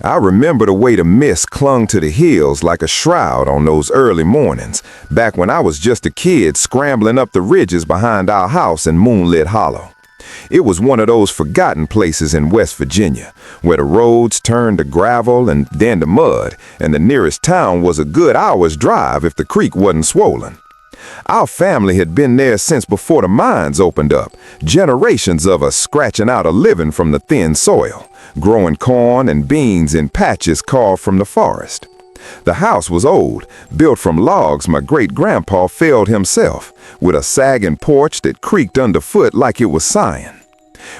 I remember the way the mist clung to the hills like a shroud on those early mornings, back when I was just a kid scrambling up the ridges behind our house in Moonlit Hollow. It was one of those forgotten places in West Virginia, where the roads turned to gravel and then to mud, and the nearest town was a good hour's drive if the creek wasn't swollen. Our family had been there since before the mines opened up, generations of us scratching out a living from the thin soil, growing corn and beans in patches carved from the forest. The house was old, built from logs my great-grandpa felled himself, with a sagging porch that creaked underfoot like it was sighing.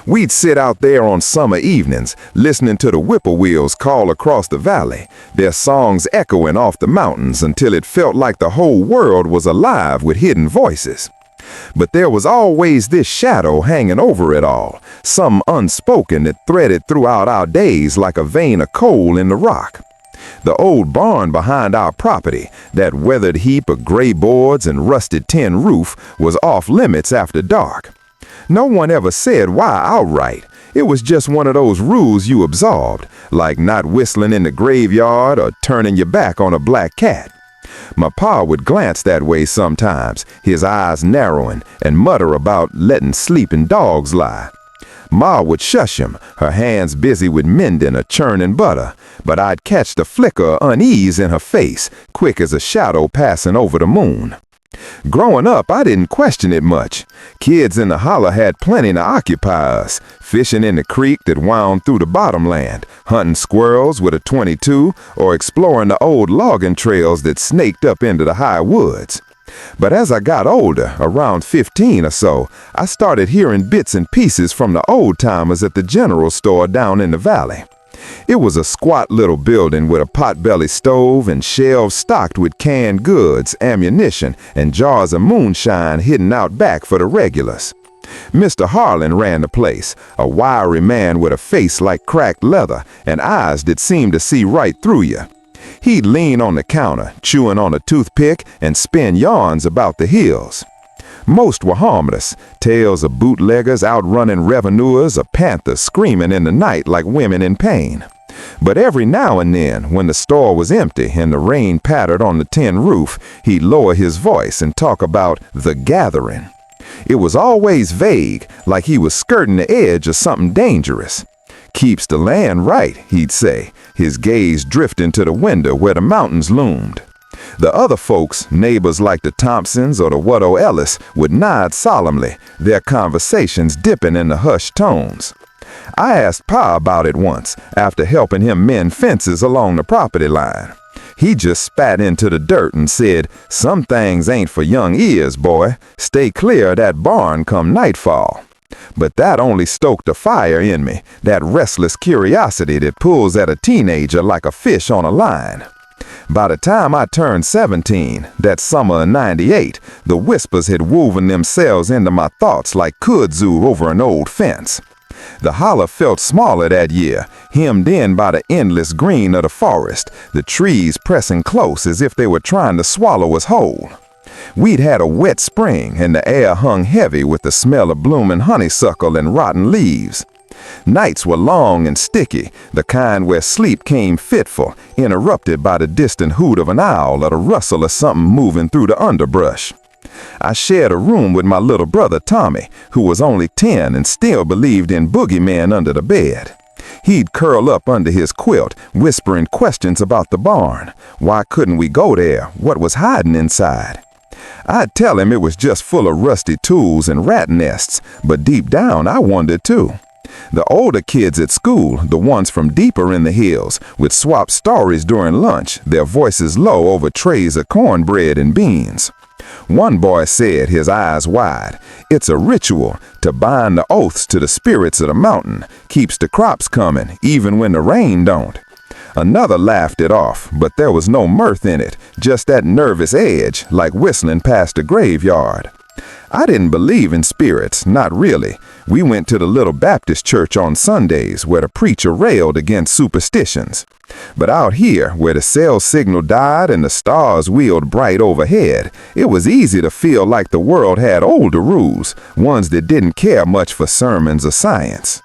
We'd sit out there on summer evenings, listening to the whippoorwills call across the valley, their songs echoing off the mountains until it felt like the whole world was alive with hidden voices. But there was always this shadow hanging over it all, some unspoken that threaded throughout our days like a vein of coal in the rock. The old barn behind our property, that weathered heap of gray boards and rusted tin roof, was off limits after dark. No one ever said why outright. It was just one of those rules you absorbed, like not whistling in the graveyard or turning your back on a black cat. My pa would glance that way sometimes, his eyes narrowing, and mutter about letting sleeping dogs lie. Ma would shush him, her hands busy with mending or churning butter, but I'd catch the flicker of unease in her face, quick as a shadow passing over the moon. Growing up, I didn't question it much. Kids in the holler had plenty to occupy us, fishing in the creek that wound through the bottomland, hunting squirrels with a .22, or exploring the old logging trails that snaked up into the high woods. But as I got older, around 15 or so, I started hearing bits and pieces from the old-timers at the general store down in the valley. It was a squat little building with a potbelly stove and shelves stocked with canned goods, ammunition, and jars of moonshine hidden out back for the regulars. Mr. Harlan ran the place, a wiry man with a face like cracked leather and eyes that seemed to see right through you. He'd lean on the counter, chewing on a toothpick, and spin yarns about the hills. Most were harmless, tales of bootleggers outrunning revenuers or panthers screaming in the night like women in pain. But every now and then, when the store was empty and the rain pattered on the tin roof, he'd lower his voice and talk about the gathering. It was always vague, like he was skirting the edge of something dangerous. "Keeps the land right," he'd say, his gaze drifting to the window where the mountains loomed. The other folks, neighbors like the Thompsons or the Wuddo Ellis, would nod solemnly, their conversations dipping in the hushed tones. I asked Pa about it once, after helping him mend fences along the property line. He just spat into the dirt and said, "Some things ain't for young ears, boy. Stay clear of that barn come nightfall." But that only stoked a fire in me, that restless curiosity that pulls at a teenager like a fish on a line. By the time I turned 17, that summer of '98, the whispers had woven themselves into my thoughts like kudzu over an old fence. The holler felt smaller that year, hemmed in by the endless green of the forest, the trees pressing close as if they were trying to swallow us whole. We'd had a wet spring, and the air hung heavy with the smell of blooming honeysuckle and rotten leaves. Nights were long and sticky, the kind where sleep came fitful, interrupted by the distant hoot of an owl or the rustle of something moving through the underbrush. I shared a room with my little brother Tommy, who was only 10 and still believed in boogeymen under the bed. He'd curl up under his quilt, whispering questions about the barn. Why couldn't we go there? What was hiding inside? I'd tell him it was just full of rusty tools and rat nests, but deep down I wondered too. The older kids at school, the ones from deeper in the hills, would swap stories during lunch, their voices low over trays of cornbread and beans. One boy said, his eyes wide, "It's a ritual to bind the oaths to the spirits of the mountain, keeps the crops coming, even when the rain don't." Another laughed it off, but there was no mirth in it, just that nervous edge, like whistling past a graveyard. I didn't believe in spirits, not really. We went to the little Baptist church on Sundays where the preacher railed against superstitions. But out here, where the cell signal died and the stars wheeled bright overhead, it was easy to feel like the world had older rules, ones that didn't care much for sermons or science.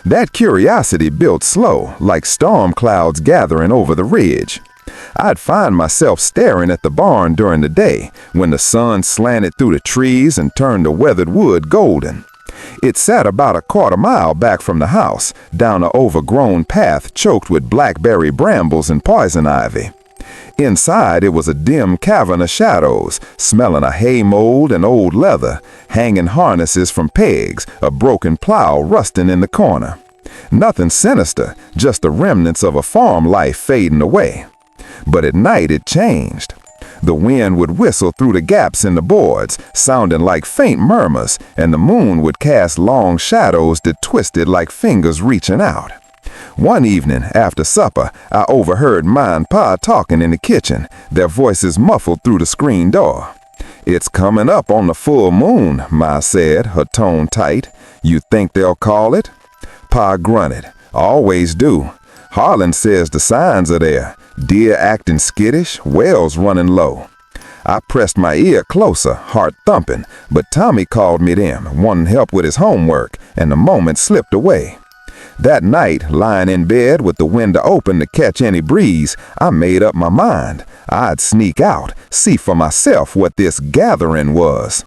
That curiosity built slow, like storm clouds gathering over the ridge. I'd find myself staring at the barn during the day when the sun slanted through the trees and turned the weathered wood golden. It sat about a quarter mile back from the house, down an overgrown path choked with blackberry brambles and poison ivy. Inside, it was a dim cavern of shadows, smelling of hay mold and old leather, hanging harnesses from pegs, a broken plow rusting in the corner. Nothing sinister, just the remnants of a farm life fading away. But at night it changed. The wind would whistle through the gaps in the boards, sounding like faint murmurs, and the moon would cast long shadows that twisted like fingers reaching out. One evening, after supper, I overheard Ma and Pa talking in the kitchen, their voices muffled through the screen door. "It's coming up on the full moon," Ma said, her tone tight. "You think they'll call it?" Pa grunted. "Always do. Harlan says the signs are there. Deer acting skittish, wells running low." I pressed my ear closer, heart thumping, but Tommy called me then, wanting help with his homework, and the moment slipped away. That night, lying in bed with the window open to catch any breeze, I made up my mind. I'd sneak out, see for myself what this gathering was.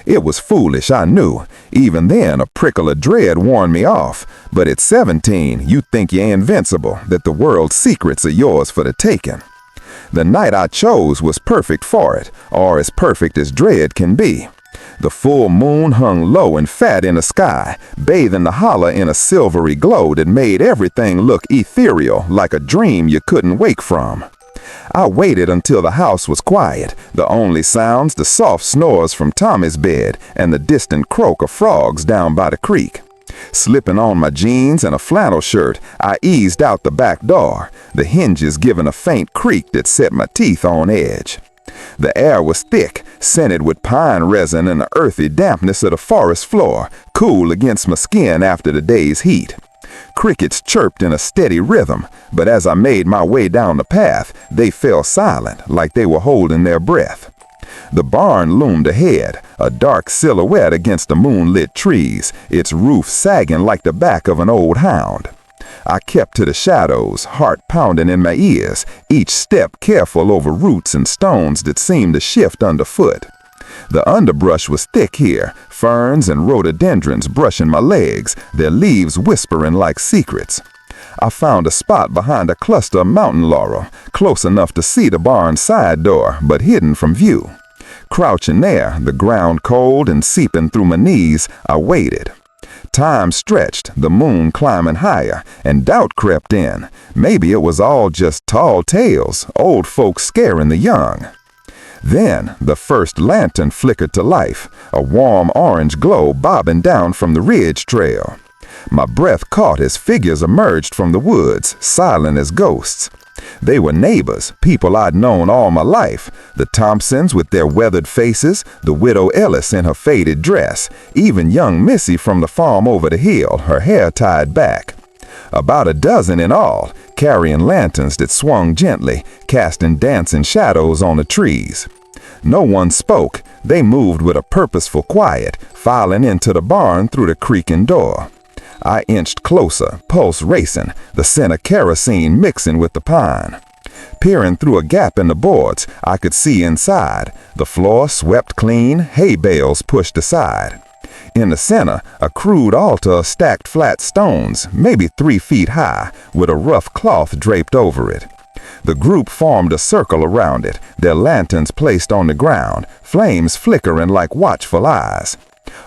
It was foolish, I knew. Even then, a prickle of dread warned me off. But at 17, you think you're invincible, that the world's secrets are yours for the taking. The night I chose was perfect for it, or as perfect as dread can be. The full moon hung low and fat in the sky, bathing the holler in a silvery glow that made everything look ethereal, like a dream you couldn't wake from. I waited until the house was quiet, the only sounds the soft snores from Tommy's bed and the distant croak of frogs down by the creek. Slipping on my jeans and a flannel shirt, I eased out the back door, the hinges giving a faint creak that set my teeth on edge. The air was thick, scented with pine resin and the earthy dampness of the forest floor, cool against my skin after the day's heat. Crickets chirped in a steady rhythm, but as I made my way down the path, they fell silent, like they were holding their breath. The barn loomed ahead, a dark silhouette against the moonlit trees, its roof sagging like the back of an old hound. I kept to the shadows, heart pounding in my ears, each step careful over roots and stones that seemed to shift underfoot. The underbrush was thick here, ferns and rhododendrons brushing my legs, their leaves whispering like secrets. I found a spot behind a cluster of mountain laurel, close enough to see the barn's side door, but hidden from view. Crouching there, the ground cold and seeping through my knees, I waited. Time stretched, the moon climbing higher, and doubt crept in. Maybe it was all just tall tales, old folks scaring the young. Then the first lantern flickered to life, a warm orange glow bobbing down from the ridge trail. My breath caught as figures emerged from the woods, silent as ghosts. They were neighbors, people I'd known all my life, the Thompsons with their weathered faces, the widow Ellis in her faded dress, even young Missy from the farm over the hill, her hair tied back. About a dozen in all, carrying lanterns that swung gently, casting dancing shadows on the trees. No one spoke. They moved with a purposeful quiet, filing into the barn through the creaking door. I inched closer, pulse racing, the scent of kerosene mixing with the pine. Peering through a gap in the boards, I could see inside, the floor swept clean, hay bales pushed aside. In the center, a crude altar of stacked flat stones, maybe 3 feet high, with a rough cloth draped over it. The group formed a circle around it, their lanterns placed on the ground, flames flickering like watchful eyes.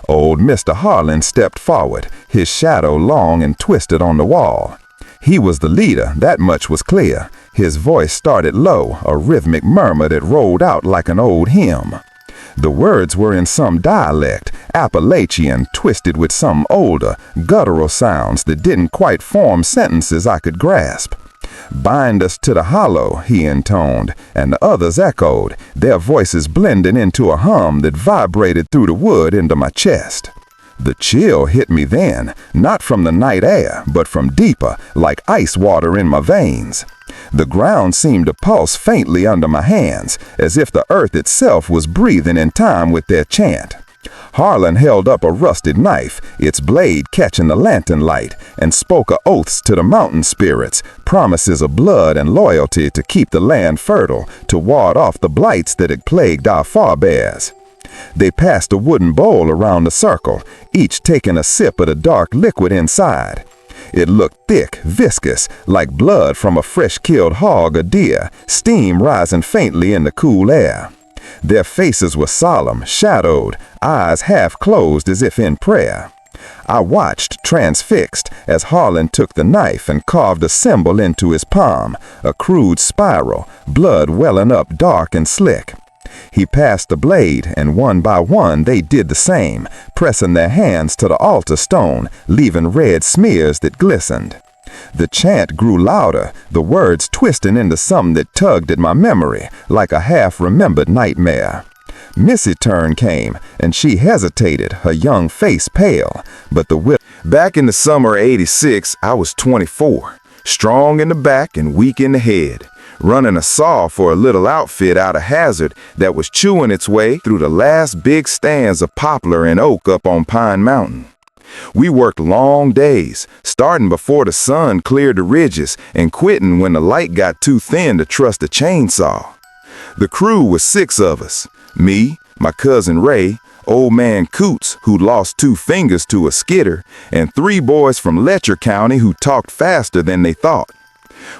Old Mr. Harlan stepped forward, his shadow long and twisted on the wall. He was the leader, that much was clear. His voice started low, a rhythmic murmur that rolled out like an old hymn. The words were in some dialect, Appalachian, twisted with some older, guttural sounds that didn't quite form sentences I could grasp. "Bind us to the hollow," he intoned, and the others echoed, their voices blending into a hum that vibrated through the wood into my chest. The chill hit me then, not from the night air, but from deeper, like ice water in my veins. The ground seemed to pulse faintly under my hands, as if the earth itself was breathing in time with their chant. Harlan held up a rusted knife, its blade catching the lantern light, and spoke oaths to the mountain spirits, promises of blood and loyalty to keep the land fertile, to ward off the blights that had plagued our forebears. They passed a wooden bowl around the circle, each taking a sip of the dark liquid inside. It looked thick, viscous, like blood from a fresh-killed hog or deer, steam rising faintly in the cool air. Their faces were solemn, shadowed, eyes half closed as if in prayer. I watched, transfixed, as Harlan took the knife and carved a symbol into his palm, a crude spiral, blood welling up dark and slick. He passed the blade, and one by one they did the same, pressing their hands to the altar stone, leaving red smears that glistened. The chant grew louder, the words twisting into something that tugged at my memory, like a half-remembered nightmare. Missy's turn came, and she hesitated, her young face pale, but the will. Back in the summer of '86, I was 24, strong in the back and weak in the head, running a saw for a little outfit out of Hazard that was chewing its way through the last big stands of poplar and oak up on Pine Mountain. We worked long days, starting before the sun cleared the ridges and quitting when the light got too thin to trust a chainsaw. The crew was 6 of us: me, my cousin Ray, old man Coots, who lost 2 fingers to a skidder, and 3 boys from Letcher County who talked faster than they thought.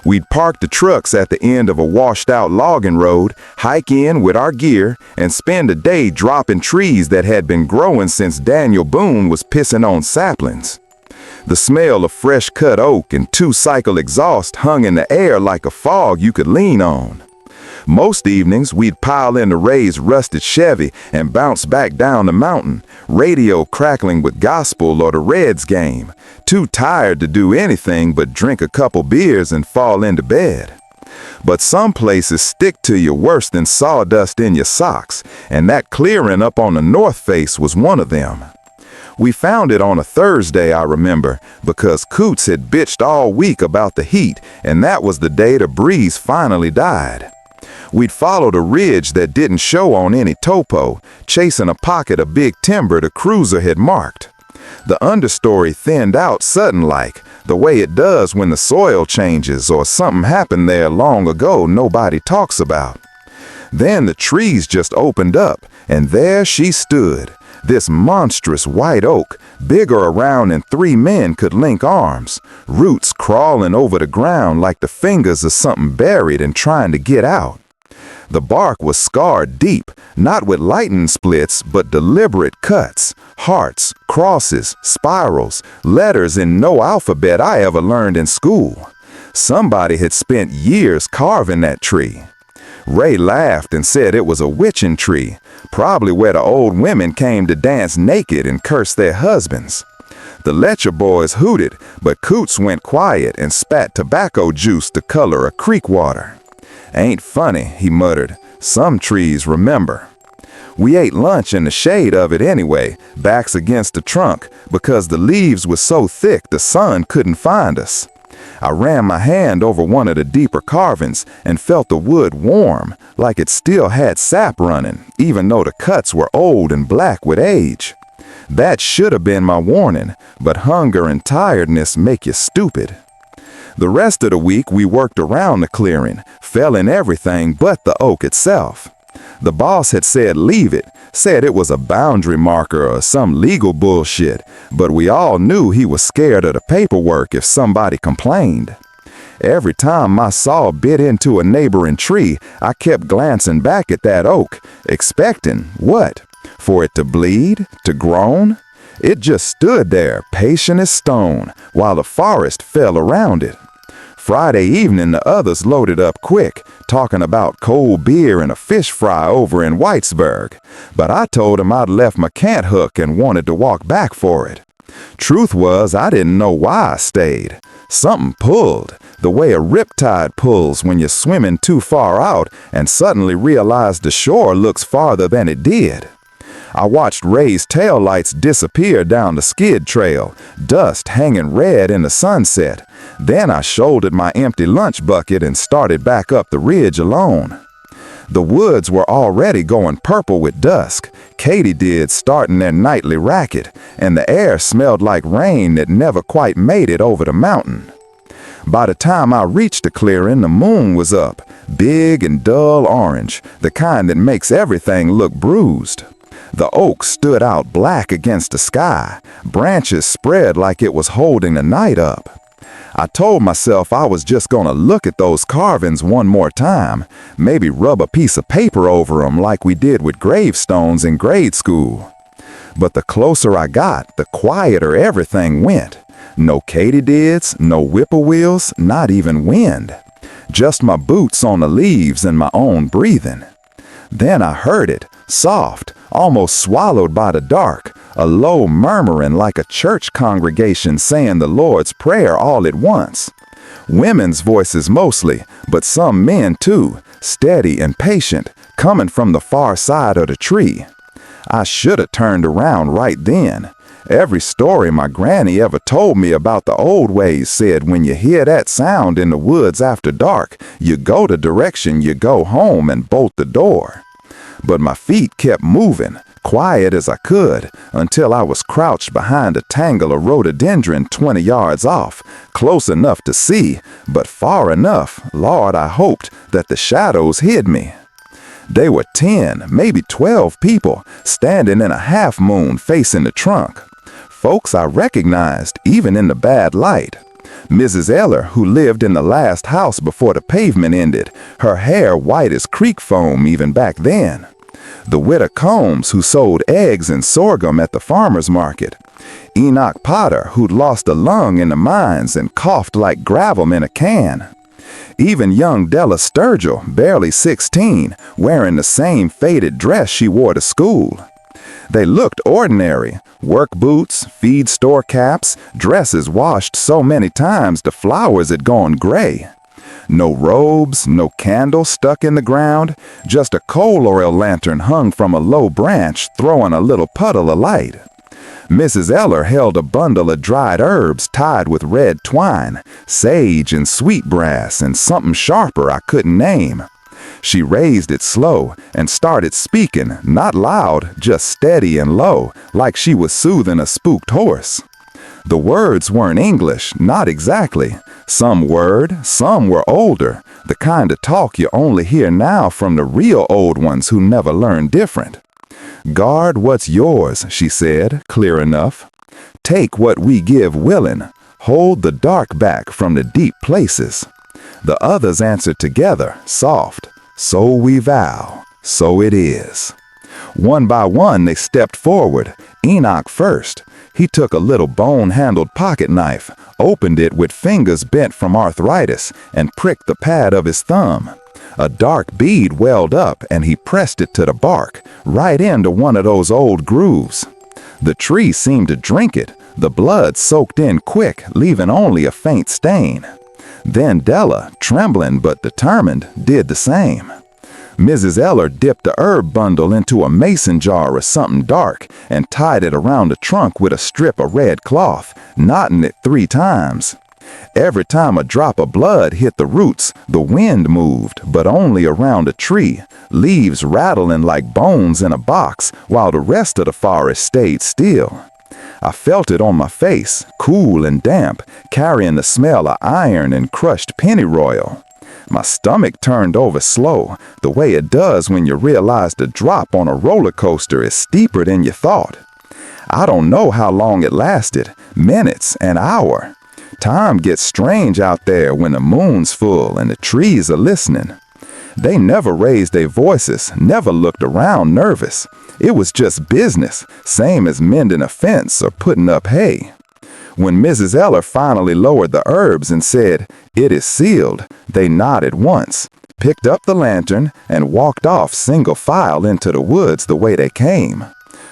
We'd park the trucks at the end of a washed-out logging road, hike in with our gear, and spend a day dropping trees that had been growing since Daniel Boone was pissing on saplings. The smell of fresh-cut oak and 2-cycle exhaust hung in the air like a fog you could lean on. Most evenings, we'd pile into Ray's rusted Chevy and bounce back down the mountain, radio crackling with gospel or the Reds game, too tired to do anything but drink a couple beers and fall into bed. But some places stick to you worse than sawdust in your socks, and that clearing up on the north face was one of them. We found it on a Thursday, I remember, because Coots had bitched all week about the heat, and that was the day the breeze finally died. We'd followed a ridge that didn't show on any topo, chasing a pocket of big timber the cruiser had marked. The understory thinned out sudden-like, the way it does when the soil changes or something happened there long ago nobody talks about. Then the trees just opened up, and there she stood, this monstrous white oak, bigger around than 3 men could link arms, roots crawling over the ground like the fingers of something buried and trying to get out. The bark was scarred deep, not with lightning splits, but deliberate cuts, hearts, crosses, spirals, letters in no alphabet I ever learned in school. Somebody had spent years carving that tree. Ray laughed and said it was a witching tree, probably where the old women came to dance naked and curse their husbands. The Letcher boys hooted, but Coots went quiet and spat tobacco juice to color a creek water. "Ain't funny," he muttered. "Some trees remember." We ate lunch in the shade of it anyway, backs against the trunk, because the leaves were so thick the sun couldn't find us. I ran my hand over one of the deeper carvings and felt the wood warm, like it still had sap running, even though the cuts were old and black with age. That should have been my warning, but hunger and tiredness make you stupid. The rest of the week we worked around the clearing, felling everything but the oak itself. The boss had said leave it, said it was a boundary marker or some legal bullshit, but we all knew he was scared of the paperwork if somebody complained. Every time my saw bit into a neighboring tree, I kept glancing back at that oak, expecting, what? For it to bleed? To groan? It just stood there, patient as stone, while the forest fell around it. Friday evening the others loaded up quick, talking about cold beer and a fish fry over in Whitesburg, but I told them I'd left my cant hook and wanted to walk back for it. Truth was, I didn't know why I stayed. Something pulled, the way a riptide pulls when you're swimming too far out and suddenly realize the shore looks farther than it did. I watched Ray's taillights disappear down the skid trail, dust hanging red in the sunset. Then I shouldered my empty lunch bucket and started back up the ridge alone. The woods were already going purple with dusk, katydids starting their nightly racket, and the air smelled like rain that never quite made it over the mountain. By the time I reached the clearing, the moon was up, big and dull orange, the kind that makes everything look bruised. The oak stood out black against the sky, branches spread like it was holding the night up. I told myself I was just gonna look at those carvings one more time, maybe rub a piece of paper over them like we did with gravestones in grade school. But the closer I got, the quieter everything went. No katydids, no whippoorwills, not even wind. Just my boots on the leaves and my own breathing. Then I heard it, soft, almost swallowed by the dark, a low murmuring like a church congregation saying the Lord's Prayer all at once. Women's voices mostly, but some men too, steady and patient, coming from the far side of the tree. I should have turned around right then. Every story my granny ever told me about the old ways said when you hear that sound in the woods after dark, you go the direction you go home and bolt the door. But my feet kept moving, quiet as I could, until I was crouched behind a tangle of rhododendron 20 yards off, close enough to see, but far enough, Lord, I hoped, that the shadows hid me. They were 10, maybe 12 people, standing in a half moon facing the trunk. Folks I recognized, even in the bad light. Mrs. Eller, who lived in the last house before the pavement ended, her hair white as creek foam even back then. The widow Combs, who sold eggs and sorghum at the farmer's market. Enoch Potter, who'd lost a lung in the mines and coughed like gravel in a can. Even young Della Sturgill, barely 16, wearing the same faded dress she wore to school. They looked ordinary, work boots, feed store caps, dresses washed so many times the flowers had gone gray. No robes, no candles stuck in the ground, just a coal oil lantern hung from a low branch throwing a little puddle of light. Mrs. Eller held a bundle of dried herbs tied with red twine, sage and sweetgrass and something sharper I couldn't name. She raised it slow and started speaking, not loud, just steady and low, like she was soothing a spooked horse. The words weren't English, not exactly. Some were older, the kind of talk you only hear now from the real old ones who never learned different. Guard what's yours, she said, clear enough. Take what we give willing. Hold the dark back from the deep places. The others answered together, soft. So we vow, so it is. One by one they stepped forward, Enoch first. He took a little bone-handled pocket knife, opened it with fingers bent from arthritis, and pricked the pad of his thumb. A dark bead welled up and he pressed it to the bark, right into one of those old grooves. The tree seemed to drink it, the blood soaked in quick, leaving only a faint stain. Then Della, trembling but determined, did the same. Mrs. Eller dipped the herb bundle into a mason jar or something dark and tied it around the trunk with a strip of red cloth, knotting it 3 times. Every time a drop of blood hit the roots, the wind moved, but only around the tree, leaves rattling like bones in a box, while the rest of the forest stayed still. I felt it on my face, cool and damp, carrying the smell of iron and crushed pennyroyal. My stomach turned over slow, the way it does when you realize the drop on a roller coaster is steeper than you thought. I don't know how long it lasted, minutes, an hour. Time gets strange out there when the moon's full and the trees are listening. They never raised their voices, never looked around nervous. It was just business, same as mending a fence or putting up hay. When Mrs. Eller finally lowered the herbs and said, "It is sealed," they nodded once, picked up the lantern, and walked off single file into the woods the way they came.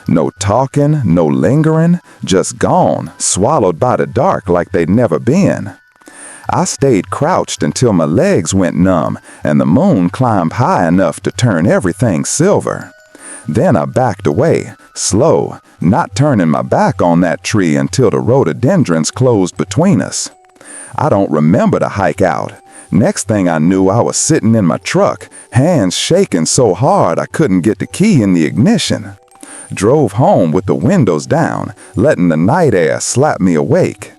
No talking, no lingering, just gone, swallowed by the dark like they'd never been. I stayed crouched until my legs went numb and the moon climbed high enough to turn everything silver. Then I backed away, slow, not turning my back on that tree until the rhododendrons closed between us. I don't remember the hike out, Next thing I knew, I was sitting in my truck, hands shaking so hard I couldn't get the key in the ignition. Drove home with the windows down, letting the night air slap me awake.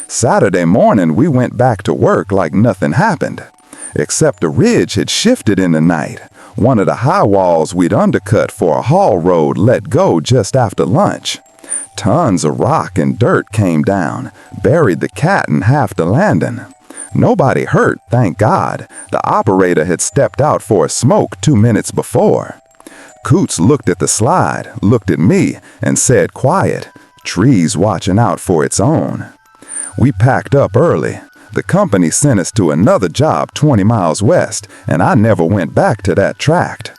Saturday morning, we went back to work like nothing happened, except the ridge had shifted in the night. One of the high walls we'd undercut for a haul road let go just after lunch. Tons of rock and dirt came down, buried the cat in half the landing. Nobody hurt, thank God. The operator had stepped out for a smoke 2 minutes before. Coots looked at the slide, looked at me, and said quiet, "Trees watching out for its own." We packed up early. The company sent us to another job 20 miles west, and I never went back to that tract.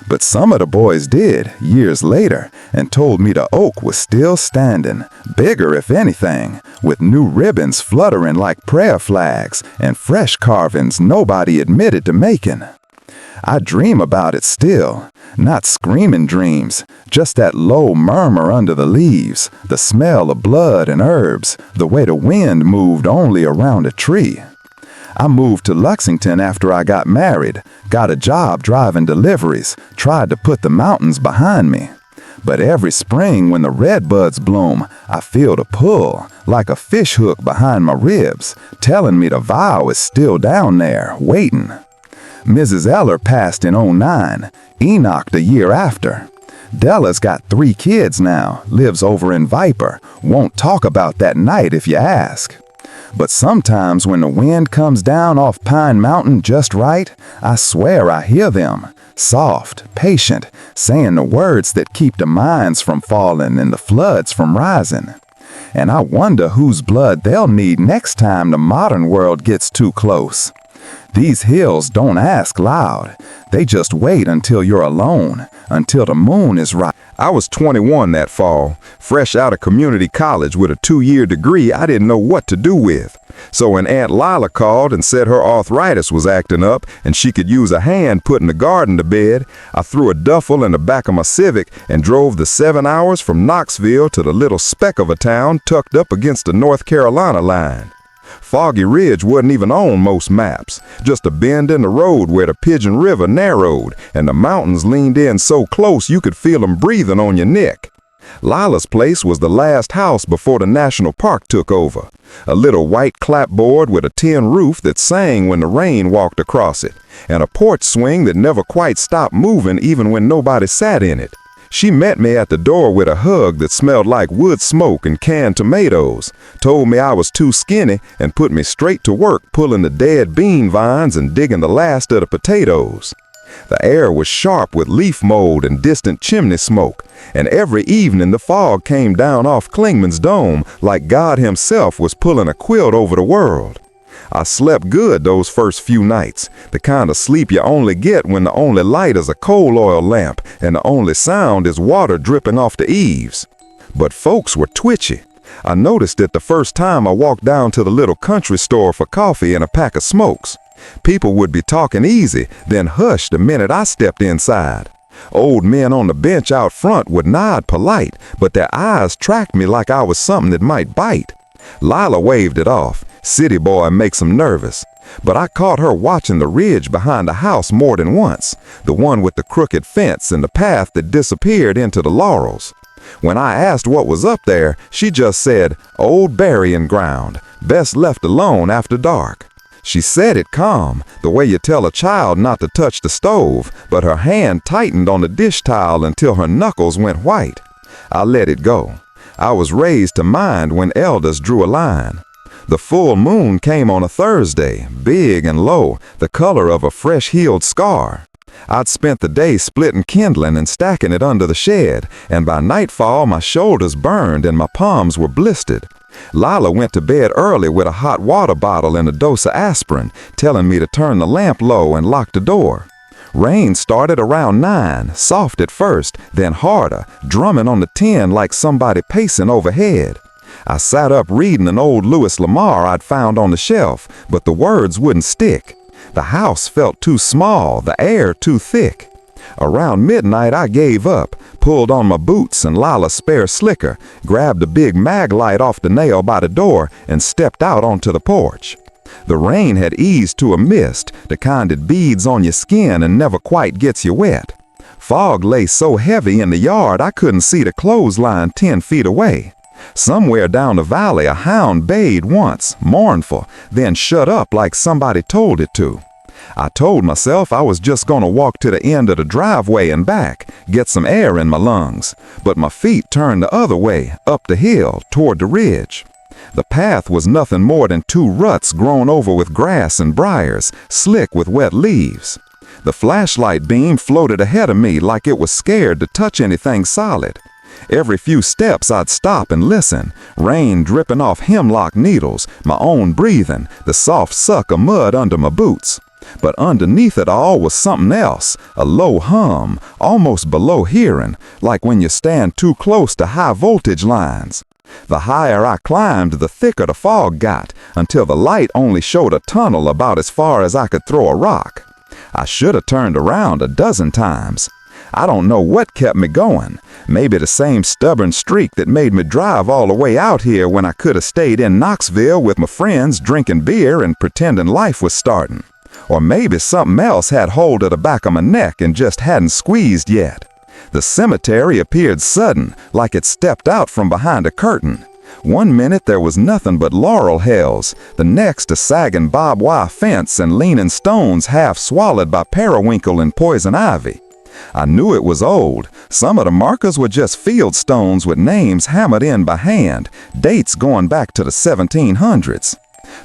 But some of the boys did, years later, and told me the oak was still standing, bigger if anything, with new ribbons fluttering like prayer flags and fresh carvings nobody admitted to making. I dream about it still, not screaming dreams, just that low murmur under the leaves, the smell of blood and herbs, the way the wind moved only around a tree. I moved to Lexington after I got married, got a job driving deliveries, tried to put the mountains behind me. But every spring when the redbuds bloom, I feel the pull, like a fish hook behind my ribs, telling me the vow is still down there, waiting. Mrs. Eller passed in '09, Enoch the year after. Della's got 3 kids now, lives over in Viper, won't talk about that night if you ask. But sometimes when the wind comes down off Pine Mountain just right, I swear I hear them, soft, patient, saying the words that keep the mines from falling and the floods from rising. And I wonder whose blood they'll need next time the modern world gets too close. These hills don't ask loud. They just wait until you're alone, until the moon is right. I was 21 that fall, fresh out of community college with a 2-year degree I didn't know what to do with. So when Aunt Lila called and said her arthritis was acting up and she could use a hand putting the garden to bed, I threw a duffel in the back of my Civic and drove the 7 hours from Knoxville to the little speck of a town tucked up against the North Carolina line. Foggy Ridge wasn't even on most maps, just a bend in the road where the Pigeon River narrowed and the mountains leaned in so close you could feel them breathing on your neck. Lila's place was the last house before the national park took over. A little white clapboard with a tin roof that sang when the rain walked across it, and a porch swing that never quite stopped moving even when nobody sat in it. She met me at the door with a hug that smelled like wood smoke and canned tomatoes, told me I was too skinny, and put me straight to work pulling the dead bean vines and digging the last of the potatoes. The air was sharp with leaf mold and distant chimney smoke, and every evening the fog came down off Klingman's dome like God himself was pulling a quilt over the world. I slept good those first few nights, the kind of sleep you only get when the only light is a coal oil lamp and the only sound is water dripping off the eaves. But folks were twitchy. I noticed it the first time I walked down to the little country store for coffee and a pack of smokes. People would be talking easy, then hush the minute I stepped inside. Old men on the bench out front would nod polite, but their eyes tracked me like I was something that might bite. Lila waved it off. City boy makes them nervous. But I caught her watching the ridge behind the house more than once, the one with the crooked fence and the path that disappeared into the laurels. When I asked what was up there, she just said, "Old burying ground, best left alone after dark." She said it calm, the way you tell a child not to touch the stove, but her hand tightened on the dish towel until her knuckles went white. I let it go. I was raised to mind when elders drew a line. The full moon came on a Thursday, big and low, the color of a fresh-healed scar. I'd spent the day splitting kindling and stacking it under the shed, and by nightfall my shoulders burned and my palms were blistered. Lila went to bed early with a hot water bottle and a dose of aspirin, telling me to turn the lamp low and lock the door. Rain started around 9, soft at first, then harder, drumming on the tin like somebody pacing overhead. I sat up reading an old Louis Lamar I'd found on the shelf, but the words wouldn't stick. The house felt too small, the air too thick. Around midnight I gave up, pulled on my boots and Lila's spare slicker, grabbed a big mag light off the nail by the door, and stepped out onto the porch. The rain had eased to a mist, the kind that beads on your skin and never quite gets you wet. Fog lay so heavy in the yard I couldn't see the clothesline 10 feet away. Somewhere down the valley a hound bayed once, mournful, then shut up like somebody told it to. I told myself I was just gonna walk to the end of the driveway and back, get some air in my lungs, but my feet turned the other way, up the hill, toward the ridge. The path was nothing more than 2 ruts grown over with grass and briars, slick with wet leaves. The flashlight beam floated ahead of me like it was scared to touch anything solid. Every few steps I'd stop and listen, rain dripping off hemlock needles, my own breathing, the soft suck of mud under my boots. But underneath it all was something else, a low hum, almost below hearing, like when you stand too close to high voltage lines. The higher I climbed, the thicker the fog got, until the light only showed a tunnel about as far as I could throw a rock. I should have turned around a dozen times. I don't know what kept me going. Maybe the same stubborn streak that made me drive all the way out here when I could have stayed in Knoxville with my friends drinking beer and pretending life was starting. Or maybe something else had hold of the back of my neck and just hadn't squeezed yet. The cemetery appeared sudden, like it stepped out from behind a curtain. One minute there was nothing but laurel hills, the next a sagging barbed wire fence and leaning stones half swallowed by periwinkle and poison ivy. I knew it was old. Some of the markers were just field stones with names hammered in by hand, dates going back to the 1700s.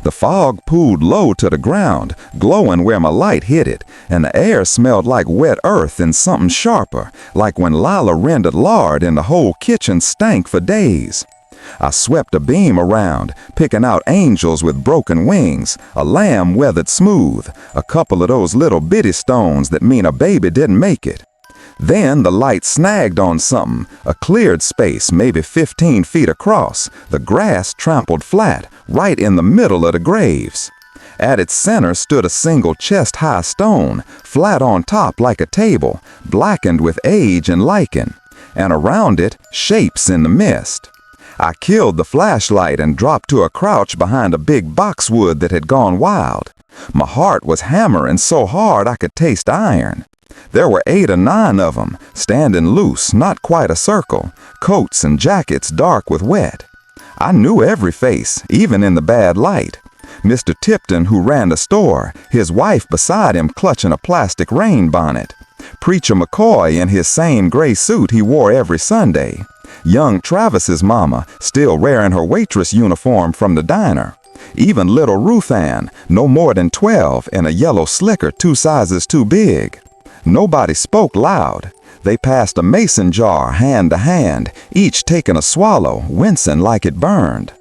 The fog pooled low to the ground, glowing where my light hit it, and the air smelled like wet earth and something sharper, like when Lila rendered lard and the whole kitchen stank for days. I swept a beam around, picking out angels with broken wings, a lamb weathered smooth, a couple of those little bitty stones that mean a baby didn't make it. Then the light snagged on something, a cleared space maybe 15 feet across, the grass trampled flat, right in the middle of the graves. At its center stood a single chest-high stone, flat on top like a table, blackened with age and lichen, and around it, shapes in the mist. I killed the flashlight and dropped to a crouch behind a big boxwood that had gone wild. My heart was hammering so hard I could taste iron. There were 8 or 9 of them, standing loose, not quite a circle, coats and jackets dark with wet. I knew every face, even in the bad light. Mr. Tipton, who ran the store, his wife beside him clutching a plastic rain bonnet. Preacher McCoy in his same gray suit he wore every Sunday. Young Travis's mama, still wearing her waitress uniform from the diner. Even little Ruth Ann, no more than 12, in a yellow slicker 2 sizes too big. Nobody spoke loud. They passed a mason jar hand to hand, each taking a swallow, wincing like it burned.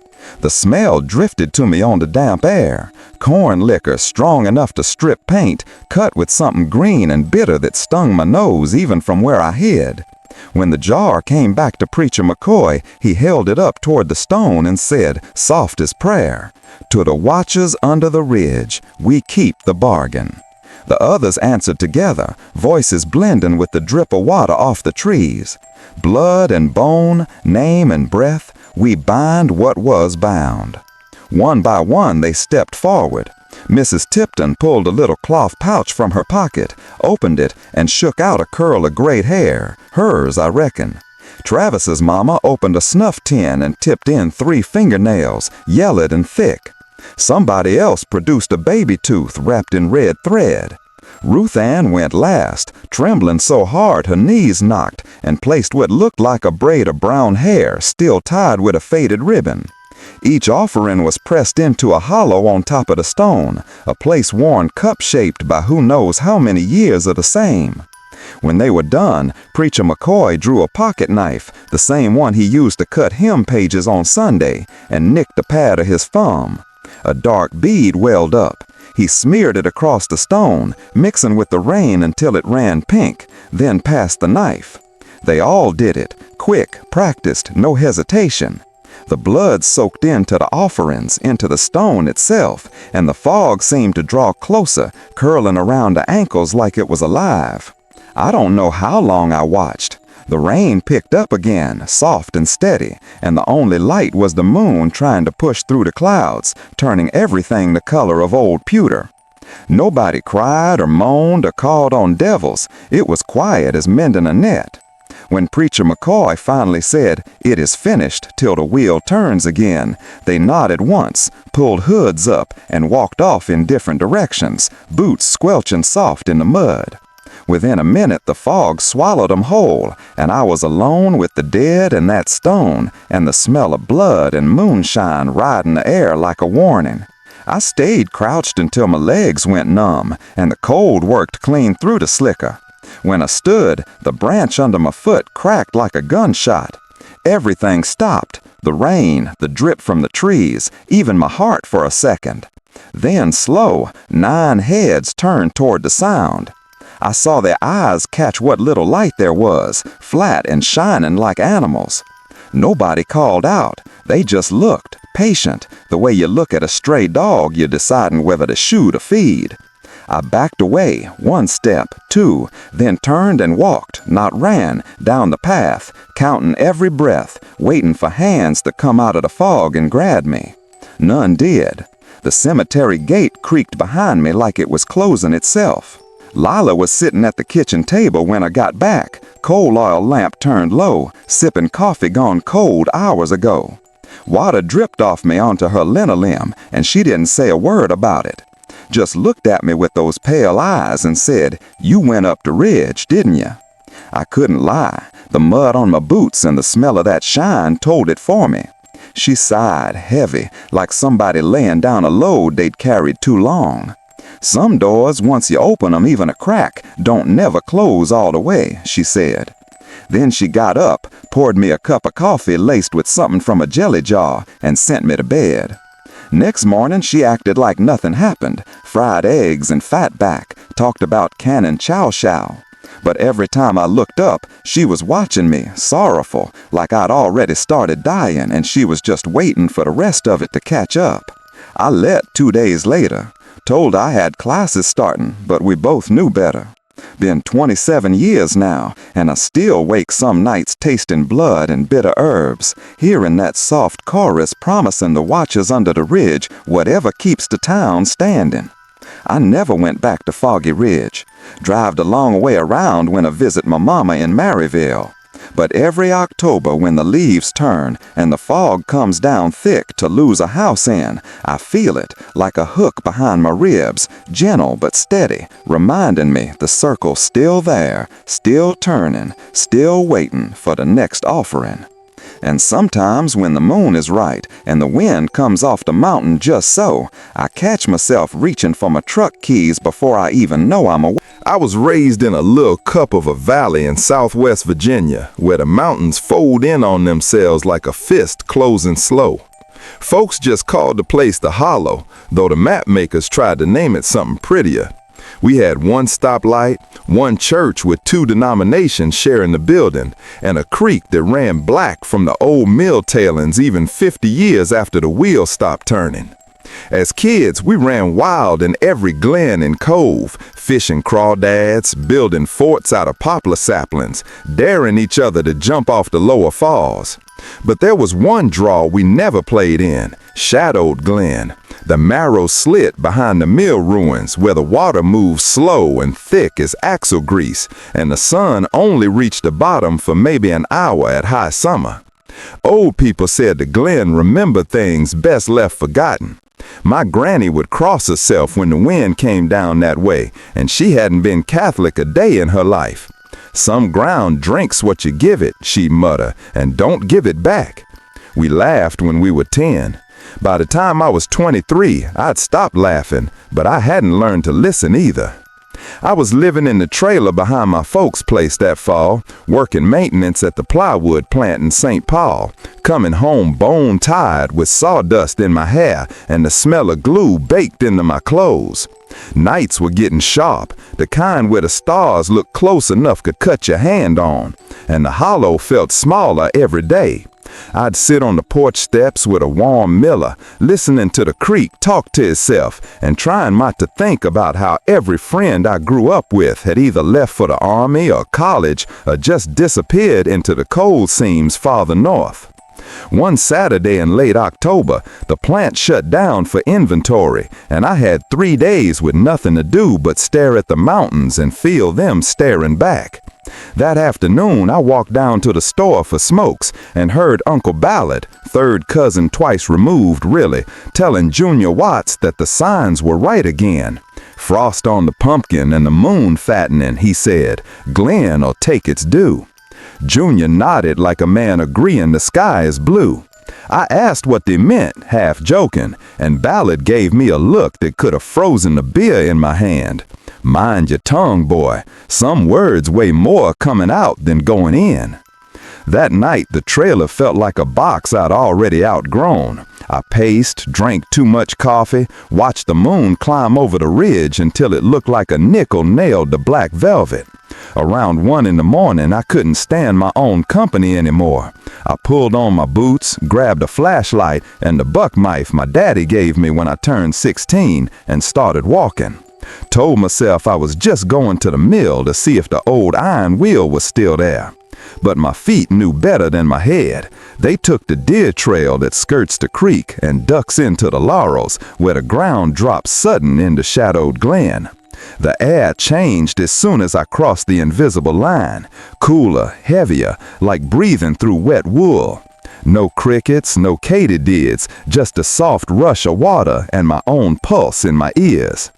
The smell drifted to me on the damp air. Corn liquor strong enough to strip paint, cut with something green and bitter that stung my nose even from where I hid. When the jar came back to Preacher McCoy, he held it up toward the stone and said, soft as prayer, "To the watchers under the ridge, we keep the bargain." The others answered together, voices blending with the drip of water off the trees. Blood and bone, name and breath, we bind what was bound. One by one they stepped forward. Mrs. Tipton pulled a little cloth pouch from her pocket, opened it, and shook out a curl of great hair, hers, I reckon. Travis's mama opened a snuff tin and tipped in 3 fingernails, yellowed and thick. Somebody else produced a baby tooth wrapped in red thread. Ruth Ann went last, trembling so hard her knees knocked, and placed what looked like a braid of brown hair still tied with a faded ribbon. Each offering was pressed into a hollow on top of the stone, a place worn cup-shaped by who knows how many years of the same. When they were done, Preacher McCoy drew a pocket knife, the same one he used to cut hymn pages on Sunday, and nicked the pad of his thumb. A dark bead welled up. He smeared it across the stone, mixing with the rain until it ran pink, then passed the knife. They all did it, quick, practiced, no hesitation. The blood soaked into the offerings, into the stone itself, and the fog seemed to draw closer, curling around the ankles like it was alive. I don't know how long I watched. The rain picked up again, soft and steady, and the only light was the moon trying to push through the clouds, turning everything the color of old pewter. Nobody cried or moaned or called on devils. It was quiet as mending a net. When Preacher McCoy finally said, "It is finished till the wheel turns again," they nodded once, pulled hoods up, and walked off in different directions, boots squelching soft in the mud. Within a minute the fog swallowed 'em whole, and I was alone with the dead and that stone, and the smell of blood and moonshine riding the air like a warning. I stayed crouched until my legs went numb, and the cold worked clean through the slicker. When I stood, the branch under my foot cracked like a gunshot. Everything stopped, the rain, the drip from the trees, even my heart for a second. Then, slow, 9 heads turned toward the sound. I saw their eyes catch what little light there was, flat and shining like animals. Nobody called out. They just looked, patient, the way you look at a stray dog you're deciding whether to shoot or feed. I backed away, 1 step, 2, then turned and walked, not ran, down the path, counting every breath, waiting for hands to come out of the fog and grab me. None did. The cemetery gate creaked behind me like it was closing itself. Lila was sitting at the kitchen table when I got back, coal oil lamp turned low, sipping coffee gone cold hours ago. Water dripped off me onto her linoleum, and she didn't say a word about it. Just looked at me with those pale eyes and said, "You went up the ridge, didn't you?" I couldn't lie. The mud on my boots and the smell of that shine told it for me. She sighed, heavy, like somebody laying down a load they'd carried too long. "Some doors, once you open 'em even a crack, don't never close all the way," she said. Then she got up, poured me a cup of coffee laced with something from a jelly jar, and sent me to bed. Next morning she acted like nothing happened, fried eggs and fatback, talked about canning chow chow. But every time I looked up, she was watching me, sorrowful, like I'd already started dying and she was just waiting for the rest of it to catch up. I let 2 days later. Told I had classes starting, but we both knew better. Been 27 years now, and I still wake some nights tasting blood and bitter herbs, hearing that soft chorus promising the watchers under the ridge whatever keeps the town standing. I never went back to Foggy Ridge. Drived a long way around when I visit my mama in Maryville. But every October when the leaves turn and the fog comes down thick to lose a house in, I feel it like a hook behind my ribs, gentle but steady, reminding me the circle's still there, still turning, still waiting for the next offering. And sometimes when the moon is right and the wind comes off the mountain just so, I catch myself reaching for my truck keys before I even know I'm awake. I was raised in a little cup of a valley in southwest Virginia, where the mountains fold in on themselves like a fist closing slow. Folks just called the place the Hollow, though the map makers tried to name it something prettier. We had 1 stoplight, 1 church with 2 denominations sharing the building, and a creek that ran black from the old mill tailings even 50 years after the wheel stopped turning. As kids, we ran wild in every glen and cove, fishing crawdads, building forts out of poplar saplings, daring each other to jump off the lower falls. But there was one draw we never played in, Shadowed Glen, the marrow slit behind the mill ruins where the water moves slow and thick as axle grease, and the sun only reached the bottom for maybe an hour at high summer. Old people said the Glen remembered things best left forgotten. My granny would cross herself when the wind came down that way, and she hadn't been Catholic a day in her life. "Some ground drinks what you give it," she'd mutter, "and don't give it back." We laughed when we were 10. By the time I was 23, I'd stopped laughing, but I hadn't learned to listen either. I was living in the trailer behind my folks' place that fall, working maintenance at the plywood plant in St. Paul, coming home bone-tired with sawdust in my hair and the smell of glue baked into my clothes. Nights were getting sharp, the kind where the stars looked close enough to cut your hand on, and the hollow felt smaller every day. I'd sit on the porch steps with a warm Miller, listening to the creek talk to itself and trying not to think about how every friend I grew up with had either left for the army or college or just disappeared into the coal seams farther north. One Saturday in late October, the plant shut down for inventory, and I had 3 days with nothing to do but stare at the mountains and feel them staring back. That afternoon, I walked down to the store for smokes and heard Uncle Ballard, third cousin twice removed really, telling Junior Watts that the signs were right again. Frost on the pumpkin and the moon fattening, he said. Glen'll take its due. Junior nodded like a man agreeing the sky is blue. I asked what they meant, half joking, and Ballard gave me a look that could have frozen the beer in my hand. Mind your tongue, boy. Some words weigh more coming out than going in. That night, the trailer felt like a box I'd already outgrown. I paced, drank too much coffee, watched the moon climb over the ridge until it looked like a nickel nailed to black velvet. Around 1 in the morning, I couldn't stand my own company anymore. I pulled on my boots, grabbed a flashlight and the buck knife my daddy gave me when I turned 16 and started walking. Told myself I was just going to the mill to see if the old iron wheel was still there. But my feet knew better than my head. They took the deer trail that skirts the creek and ducks into the laurels, where the ground drops sudden into shadowed glen. The air changed as soon as I crossed the invisible line, cooler, heavier, like breathing through wet wool. No crickets, no katydids, just a soft rush of water and my own pulse in my ears.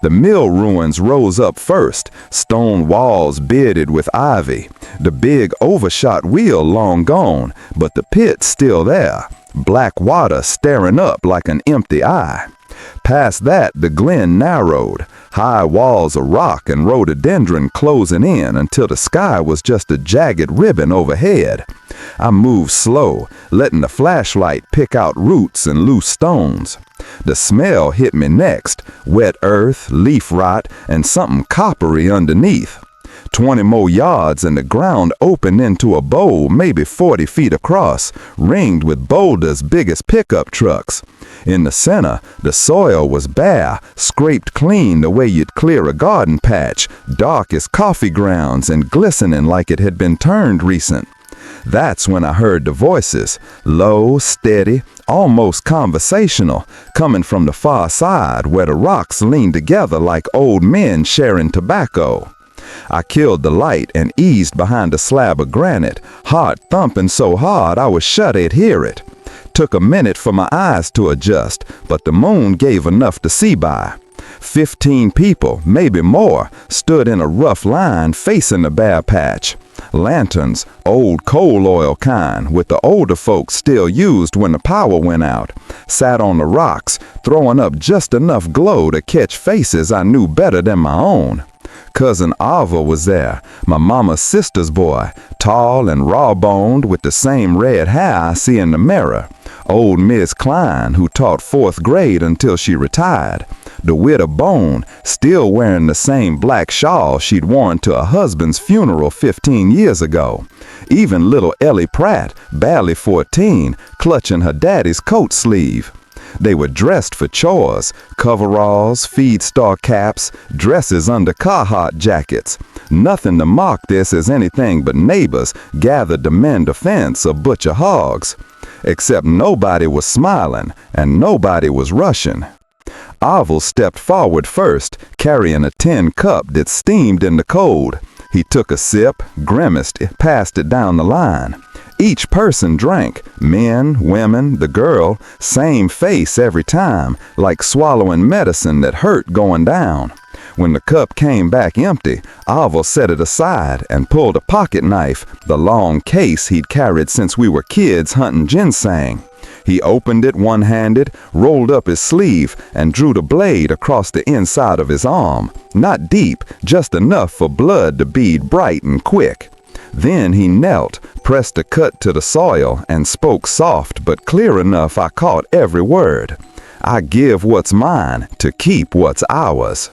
The mill ruins rose up first, stone walls bearded with ivy. The big overshot wheel long gone, but the pit still there, black water staring up like an empty eye. Past that, the glen narrowed, high walls of rock and rhododendron closing in until the sky was just a jagged ribbon overhead. I moved slow, letting the flashlight pick out roots and loose stones. The smell hit me next, wet earth, leaf rot, and something coppery underneath. 20 more yards and the ground opened into a bowl maybe 40 feet across, ringed with boulders big as pickup trucks. In the center, the soil was bare, scraped clean the way you'd clear a garden patch, dark as coffee grounds and glistening like it had been turned recent. That's when I heard the voices, low, steady, almost conversational, coming from the far side where the rocks leaned together like old men sharing tobacco. I killed the light and eased behind a slab of granite, heart thumping so hard I was sure they'd hear it. Took a minute for my eyes to adjust, but the moon gave enough to see by. 15 people, maybe more, stood in a rough line facing the bare patch. Lanterns, old coal oil kind, with the older folks still used when the power went out, sat on the rocks, throwing up just enough glow to catch faces I knew better than my own. Cousin Arva was there, my mama's sister's boy, tall and raw-boned with the same red hair I see in the mirror. Old Miss Klein, who taught 4th grade until she retired. The widow Bone, still wearing the same black shawl she'd worn to her husband's funeral 15 years ago. Even little Ellie Pratt, barely 14, clutching her daddy's coat sleeve. They were dressed for chores, coveralls, feed-star caps, dresses under Carhartt jackets. Nothing to mark this as anything but neighbors gathered to mend a fence or butcher hogs. Except nobody was smiling and nobody was rushing. Arvel stepped forward first, carrying a tin cup that steamed in the cold. He took a sip, grimaced, passed it down the line. Each person drank, men, women, the girl, same face every time, like swallowing medicine that hurt going down. When the cup came back empty, Arvel set it aside and pulled a pocket knife, the long case he'd carried since we were kids hunting ginseng. He opened it one-handed, rolled up his sleeve, and drew the blade across the inside of his arm. Not deep, just enough for blood to bead bright and quick. Then he knelt, pressed the cut to the soil, and spoke soft but clear enough I caught every word. I give what's mine to keep what's ours.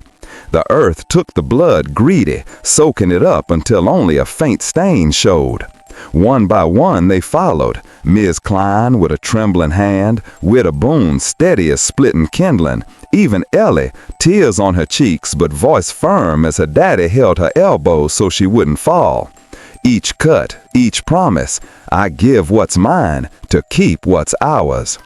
The earth took the blood greedy, soaking it up until only a faint stain showed. One by one they followed, Ms. Klein with a trembling hand, Widow Boone steady as splitting kindling, even Ellie, tears on her cheeks but voice firm as her daddy held her elbows so she wouldn't fall. Each cut, each promise, I give what's mine to keep what's ours.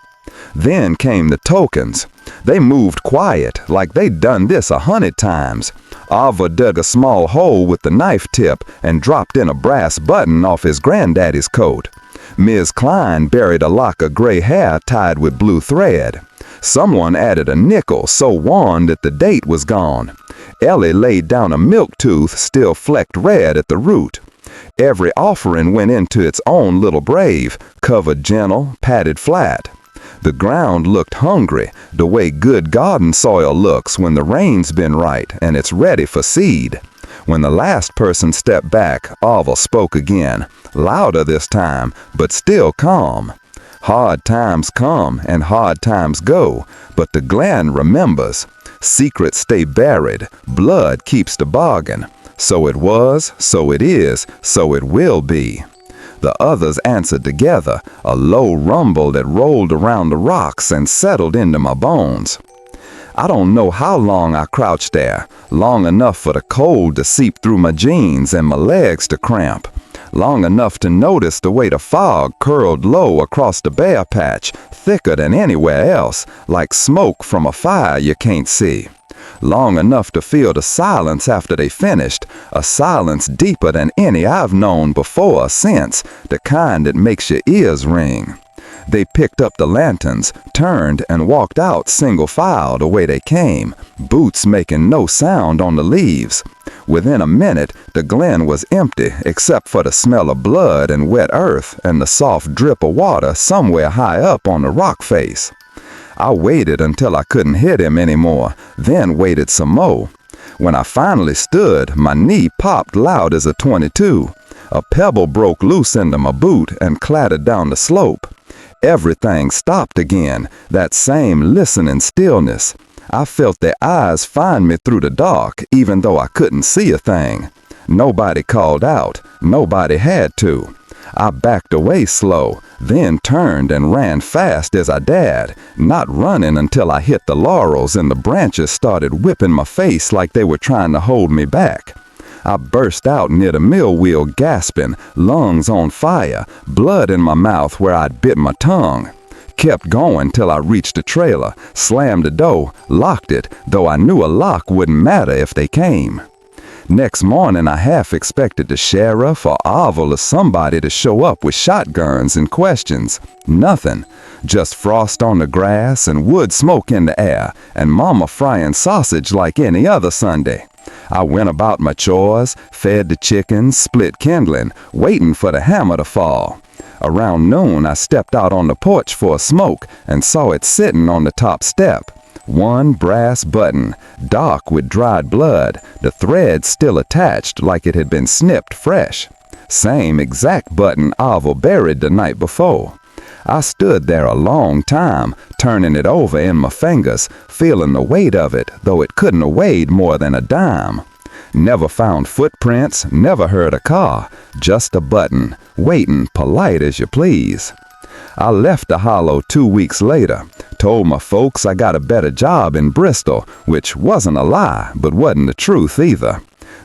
Then came the tokens. They moved quiet, like they'd done this 100 times. Ava dug a small hole with the knife tip and dropped in a brass button off his granddaddy's coat. Ms. Klein buried a lock of gray hair tied with blue thread. Someone added a nickel so worn that the date was gone. Ellie laid down a milk tooth still flecked red at the root. Every offering went into its own little grave, covered gentle, padded flat. The ground looked hungry, the way good garden soil looks when the rain's been right and it's ready for seed. When the last person stepped back, Ava spoke again, louder this time, but still calm. Hard times come and hard times go, but the Glen remembers. Secrets stay buried, blood keeps the bargain. So it was, so it is, so it will be. The others answered together, a low rumble that rolled around the rocks and settled into my bones. I don't know how long I crouched there, long enough for the cold to seep through my jeans and my legs to cramp, long enough to notice the way the fog curled low across the bare patch, thicker than anywhere else, like smoke from a fire you can't see. Long enough to feel the silence after they finished, a silence deeper than any I've known before or since, the kind that makes your ears ring. They picked up the lanterns, turned, and walked out single file the way they came, boots making no sound on the leaves. Within a minute, the glen was empty except for the smell of blood and wet earth and the soft drip of water somewhere high up on the rock face. I waited until I couldn't hit him anymore, then waited some more. When I finally stood, my knee popped loud as a .22. A pebble broke loose into my boot and clattered down the slope. Everything stopped again, that same listening stillness. I felt their eyes find me through the dark, even though I couldn't see a thing. Nobody called out, nobody had to. I backed away slow, then turned and ran fast as I dared, not running until I hit the laurels and the branches started whipping my face like they were trying to hold me back. I burst out near the mill wheel gasping, lungs on fire, blood in my mouth where I'd bit my tongue. Kept going till I reached the trailer, slammed the door, locked it, though I knew a lock wouldn't matter if they came. Next morning I half expected the sheriff or Oval or somebody to show up with shotguns and questions. Nothing. Just frost on the grass and wood smoke in the air, and Mama frying sausage like any other Sunday. I went about my chores, fed the chickens, split kindling, waiting for the hammer to fall. Around noon I stepped out on the porch for a smoke and saw it sitting on the top step. One brass button, dark with dried blood, the thread still attached like it had been snipped fresh. Same exact button Ava buried the night before. I stood there a long time, turning it over in my fingers, feeling the weight of it, though it couldn't have weighed more than a dime. Never found footprints, never heard a car, just a button, waiting polite as you please. I left the hollow 2 weeks later, told my folks I got a better job in Bristol, which wasn't a lie, but wasn't the truth either.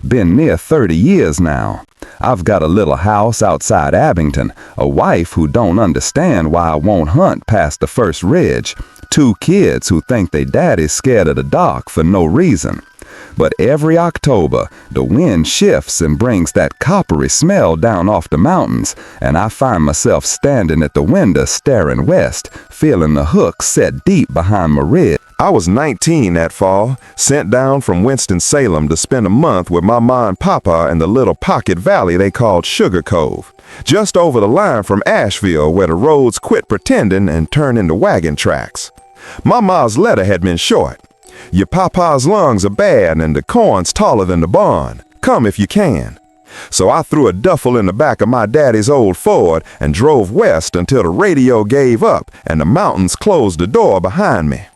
Been near 30 years now. I've got a little house outside Abington, a wife who don't understand why I won't hunt past the first ridge, 2 kids who think they daddy's scared of the dark for no reason. But every October, the wind shifts and brings that coppery smell down off the mountains, and I find myself standing at the window staring west, feeling the hook set deep behind my rib. I was 19 that fall, sent down from Winston-Salem to spend a month with my ma and papa in the little pocket valley they called Sugar Cove, just over the line from Asheville where the roads quit pretending and turned into wagon tracks. My ma's letter had been short. Your papa's lungs are bad and the corn's taller than the barn. Come if you can. So I threw a duffel in the back of my daddy's old Ford and drove west until the radio gave up and the mountains closed the door behind me.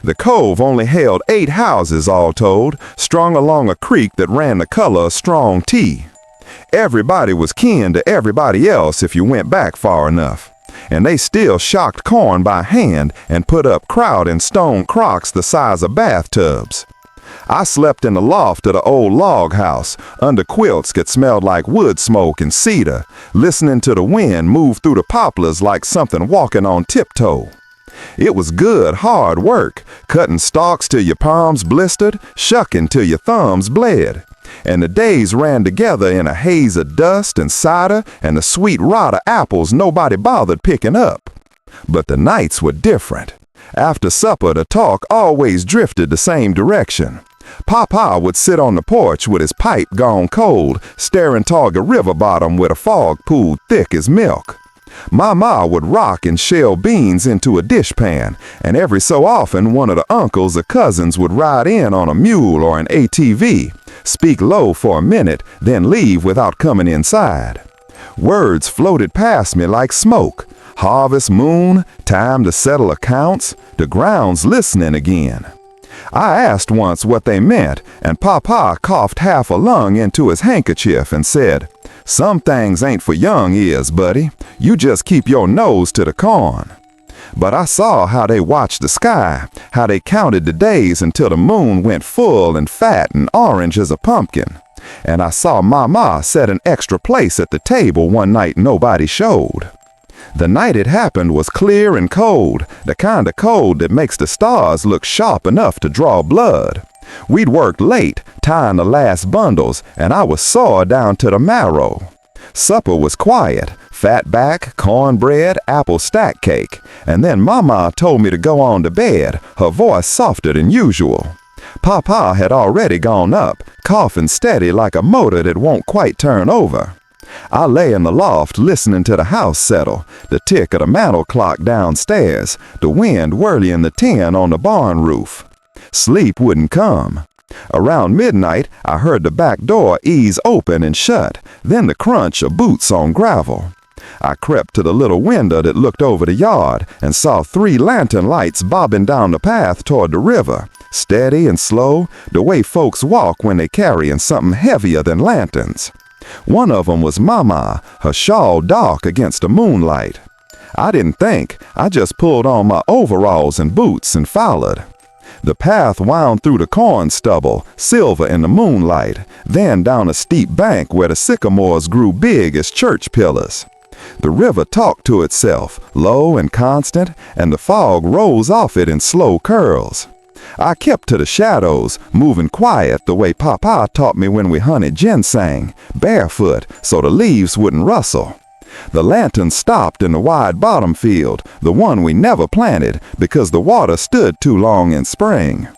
The cove only held 8 houses all told, strung along a creek that ran the color of strong tea. Everybody was kin to everybody else if you went back far enough. And they still shocked corn by hand and put up crowding stone crocks the size of bathtubs. I slept in the loft of the old log house, under quilts that smelled like wood smoke and cedar, listening to the wind move through the poplars like something walking on tiptoe. It was good, hard work, cutting stalks till your palms blistered, shucking till your thumbs bled. And the days ran together in a haze of dust and cider and the sweet rot of apples nobody bothered picking up. But the nights were different. After supper, the talk always drifted the same direction. Papa would sit on the porch with his pipe gone cold, staring toward the river bottom where the fog pooled thick as milk. Mama would rock and shell beans into a dishpan, and every so often one of the uncles or cousins would ride in on a mule or an ATV, speak low for a minute, then leave without coming inside. Words floated past me like smoke. Harvest moon, time to settle accounts, the ground's listening again. I asked once what they meant, and Papa coughed half a lung into his handkerchief and said, "Some things ain't for young ears, buddy. You just keep your nose to the corn." But I saw how they watched the sky, how they counted the days until the moon went full and fat and orange as a pumpkin. And I saw Mama set an extra place at the table one night nobody showed. The night it happened was clear and cold, the kind of cold that makes the stars look sharp enough to draw blood. We'd worked late, tying the last bundles, and I was sore down to the marrow. Supper was quiet, fatback, cornbread, apple stack cake, and then Mama told me to go on to bed, her voice softer than usual. Papa had already gone up, coughing steady like a motor that won't quite turn over. I lay in the loft listening to the house settle, the tick of the mantel clock downstairs, the wind whirling the tin on the barn roof. Sleep wouldn't come. Around midnight, I heard the back door ease open and shut, then the crunch of boots on gravel. I crept to the little window that looked over the yard and saw 3 lantern lights bobbing down the path toward the river, steady and slow, the way folks walk when they carrying something heavier than lanterns. One of them was Mama, her shawl dark against the moonlight. I didn't think, I just pulled on my overalls and boots and followed. The path wound through the corn stubble, silver in the moonlight, then down a steep bank where the sycamores grew big as church pillars. The river talked to itself, low and constant, and the fog rose off it in slow curls. I kept to the shadows, moving quiet the way Papa taught me when we hunted ginseng, barefoot, so the leaves wouldn't rustle. The lantern stopped in the wide bottom field, the one we never planted because the water stood too long in spring.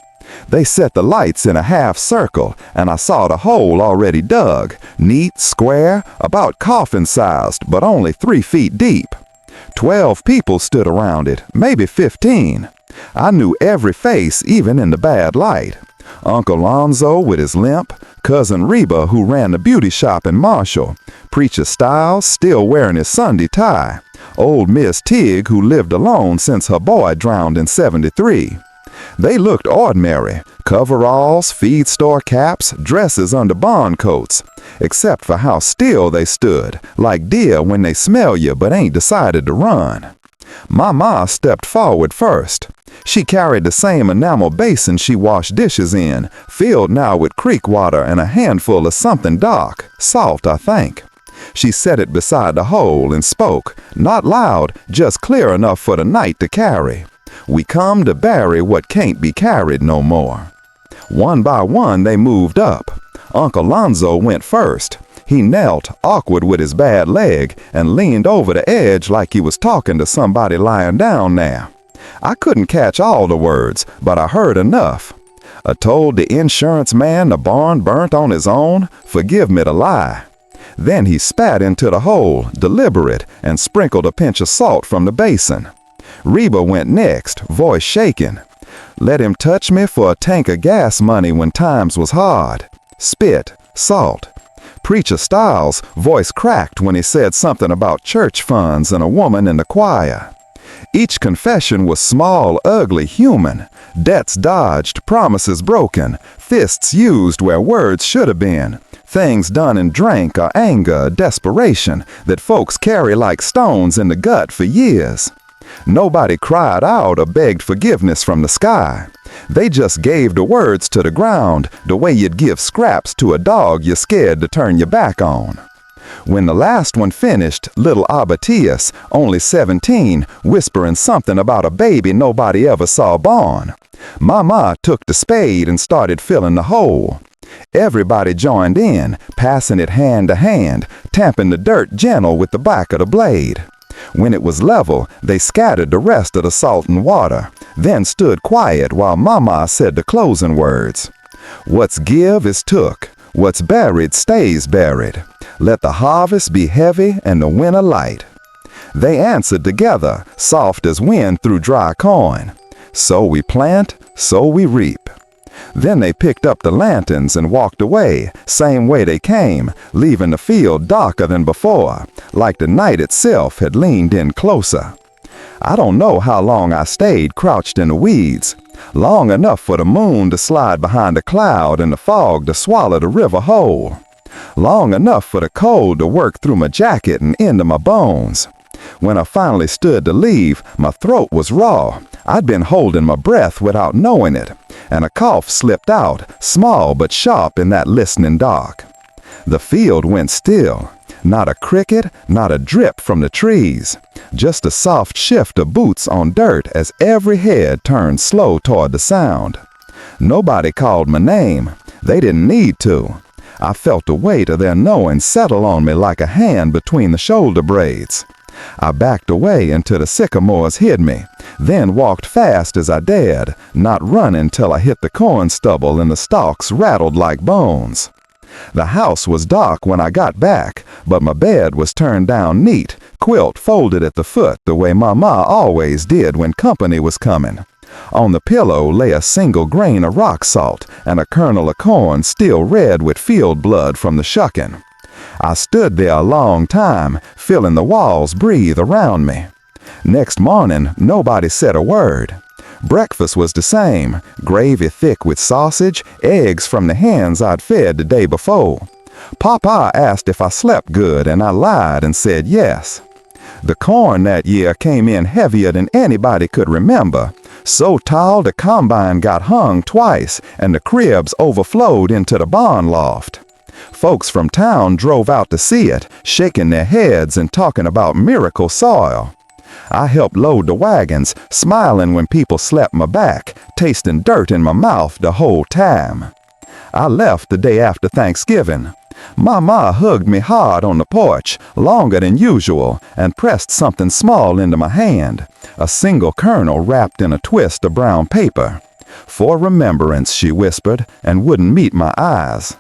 They set the lights in a half circle, and I saw the hole already dug, neat, square, about coffin-sized, but only 3 feet deep. 12 people stood around it, maybe 15. I knew every face, even in the bad light. Uncle Lonzo with his limp, Cousin Reba who ran the beauty shop in Marshall, Preacher Stiles still wearing his Sunday tie, old Miss Tig who lived alone since her boy drowned in '73. They looked ordinary, coveralls, feed store caps, dresses under barn coats, except for how still they stood, like deer when they smell you but ain't decided to run. Mama stepped forward first. She carried the same enamel basin she washed dishes in, filled now with creek water and a handful of something dark, salt, I think. She set it beside the hole and spoke, not loud, just clear enough for the night to carry. "We come to bury what can't be carried no more." One by one they moved up. Uncle Lonzo went first. He knelt, awkward with his bad leg, and leaned over the edge like he was talking to somebody lying down there. I couldn't catch all the words, but I heard enough. "I told the insurance man the barn burnt on his own. Forgive me the lie." Then he spat into the hole, deliberate, and sprinkled a pinch of salt from the basin. Reba went next, voice shaking. "Let him touch me for a tank of gas money when times was hard." Spit, salt. Preacher Stiles' voice cracked when he said something about church funds and a woman in the choir. Each confession was small, ugly, human. Debts dodged, promises broken, fists used where words should have been, Things done in drink or anger or desperation that folks carry like stones in the gut for years. Nobody cried out or begged forgiveness from the sky. They just gave the words to the ground the way you'd give scraps to a dog you're scared to turn your back on. When the last one finished, little Abatius, only 17, whispering something about a baby nobody ever saw born, Mama took the spade and started filling the hole. Everybody joined in, passing it hand to hand, tamping the dirt gentle with the back of the blade. When it was level, they scattered the rest of the salt and water, then stood quiet while Mama said the closing words. What's give is took, what's buried stays buried. Let the harvest be heavy and the winter light. They answered together, soft as wind through dry corn. So we plant, so we reap. Then they picked up the lanterns and walked away, same way they came, leaving the field darker than before, like the night itself had leaned in closer. I don't know how long I stayed crouched in the weeds, long enough for the moon to slide behind a cloud and the fog to swallow the river whole, long enough for the cold to work through my jacket and into my bones. When I finally stood to leave, my throat was raw. I'd been holding my breath without knowing it, and a cough slipped out, small but sharp in that listening dark. The field went still. Not a cricket, not a drip from the trees. Just a soft shift of boots on dirt as every head turned slow toward the sound. Nobody called my name. They didn't need to. I felt the weight of their knowing settle on me like a hand between the shoulder braids. I backed away until the sycamores hid me, then walked fast as I dared, not running till I hit the corn stubble and the stalks rattled like bones. The house was dark when I got back, but my bed was turned down neat, quilt folded at the foot the way Mama always did when company was coming. On the pillow lay a single grain of rock salt and a kernel of corn still red with field blood from the shucking. I stood there a long time, feeling the walls breathe around me. Next morning, nobody said a word. Breakfast was the same, gravy thick with sausage, eggs from the hens I'd fed the day before. Papa asked if I slept good, and I lied and said yes. The corn that year came in heavier than anybody could remember, so tall the combine got hung twice, and the cribs overflowed into the barn loft. Folks from town drove out to see it, shaking their heads and talking about miracle soil. I helped load the wagons, smiling when people slapped my back, tasting dirt in my mouth the whole time. I left the day after Thanksgiving. Mama hugged me hard on the porch, longer than usual, and pressed something small into my hand, a single kernel wrapped in a twist of brown paper. For remembrance, she whispered, and wouldn't meet my eyes.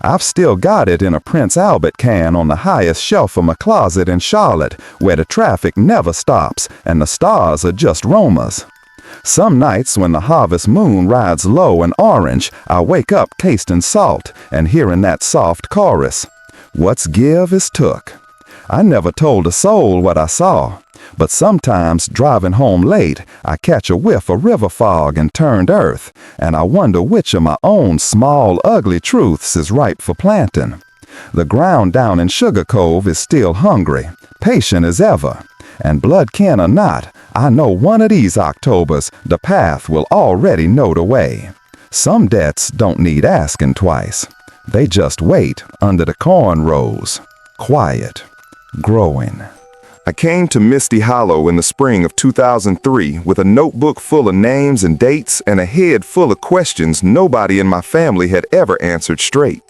I've still got it in a Prince Albert can on the highest shelf of my closet in Charlotte, where the traffic never stops and the stars are just roamers. Some nights when the harvest moon rides low and orange, I wake up tasting salt and hearing that soft chorus, "What's give is took." I never told a soul what I saw, but sometimes driving home late, I catch a whiff of river fog and turned earth, and I wonder which of my own small, ugly truths is ripe for planting. The ground down in Sugar Cove is still hungry, patient as ever, and blood kin or not, I know one of these Octobers the path will already know the way. Some debts don't need asking twice. They just wait under the corn rows, quiet, growing. I came to Misty Hollow in the spring of 2003 with a notebook full of names and dates and a head full of questions nobody in my family had ever answered straight.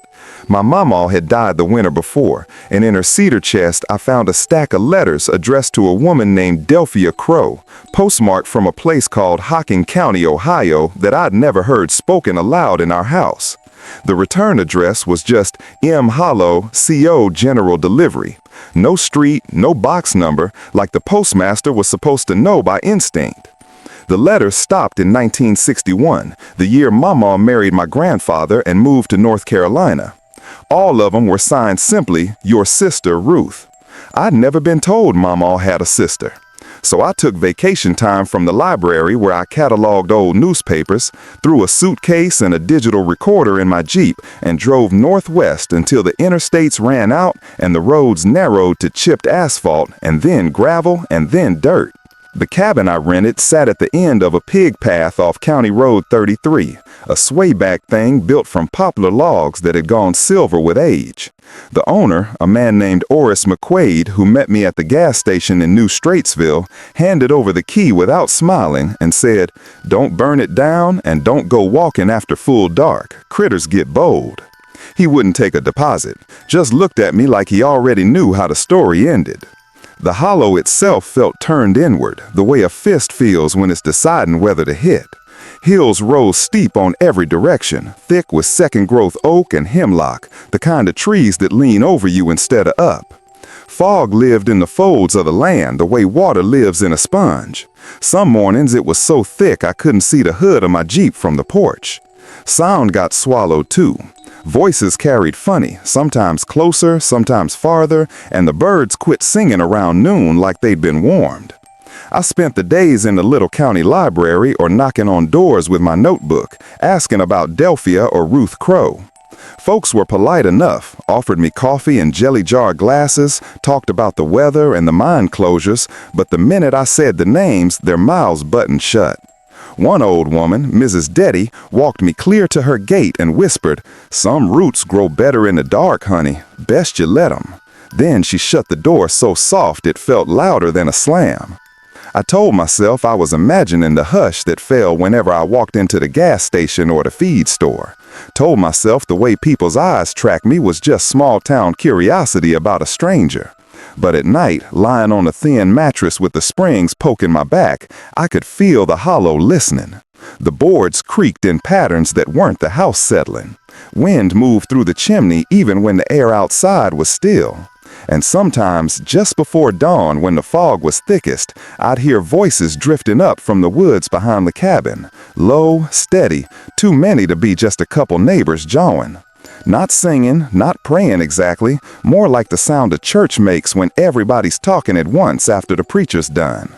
My mama had died the winter before, and in her cedar chest I found a stack of letters addressed to a woman named Delphia Crow, postmarked from a place called Hocking County, Ohio, that I'd never heard spoken aloud in our house. The return address was just M. Hollow, CO General Delivery. No street, no box number, like the postmaster was supposed to know by instinct. The letter stopped in 1961, the year Mama married my grandfather and moved to North Carolina. All of them were signed simply, "Your sister, Ruth." I'd never been told Mama had a sister. So I took vacation time from the library where I cataloged old newspapers, threw a suitcase and a digital recorder in my Jeep, and drove northwest until the interstates ran out and the roads narrowed to chipped asphalt and then gravel and then dirt. The cabin I rented sat at the end of a pig path off County Road 33, a swayback thing built from poplar logs that had gone silver with age. The owner, a man named Oris McQuaid, who met me at the gas station in New Straitsville, handed over the key without smiling and said, "Don't burn it down and don't go walking after full dark. Critters get bold." He wouldn't take a deposit, just looked at me like he already knew how the story ended. The hollow itself felt turned inward, the way a fist feels when it's deciding whether to hit. Hills rose steep on every direction, thick with second-growth oak and hemlock, the kind of trees that lean over you instead of up. Fog lived in the folds of the land the way water lives in a sponge. Some mornings it was so thick I couldn't see the hood of my Jeep from the porch. Sound got swallowed too. Voices carried funny, sometimes closer, sometimes farther, and the birds quit singing around noon like they'd been warmed. I spent the days in the little county library or knocking on doors with my notebook, asking about Delphia or Ruth Crow. Folks were polite enough, offered me coffee in jelly jar glasses, talked about the weather and the mine closures, but the minute I said the names, their mouths buttoned shut. One old woman, Mrs. Detty, walked me clear to her gate and whispered, "Some roots grow better in the dark, honey. Best you let 'em." Then she shut the door so soft it felt louder than a slam. I told myself I was imagining the hush that fell whenever I walked into the gas station or the feed store. Told myself the way people's eyes tracked me was just small-town curiosity about a stranger. But at night, lying on a thin mattress with the springs poking my back, I could feel the hollow listening. The boards creaked in patterns that weren't the house settling. Wind moved through the chimney even when the air outside was still. And sometimes, just before dawn when the fog was thickest, I'd hear voices drifting up from the woods behind the cabin. Low, steady, too many to be just a couple neighbors jawing. Not singing, not praying exactly, more like the sound a church makes when everybody's talking at once after the preacher's done.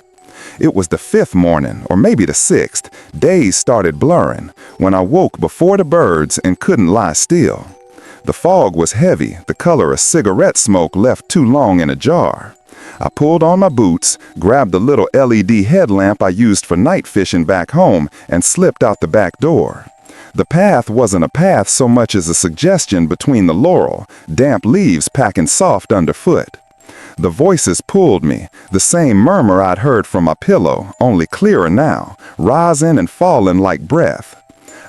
It was the 5th morning, or maybe the 6th, days started blurring, when I woke before the birds and couldn't lie still. The fog was heavy, the color of cigarette smoke left too long in a jar. I pulled on my boots, grabbed the little LED headlamp I used for night fishing back home, and slipped out the back door. The path wasn't a path so much as a suggestion between the laurel, damp leaves packing soft underfoot. The voices pulled me, the same murmur I'd heard from my pillow, only clearer now, rising and falling like breath.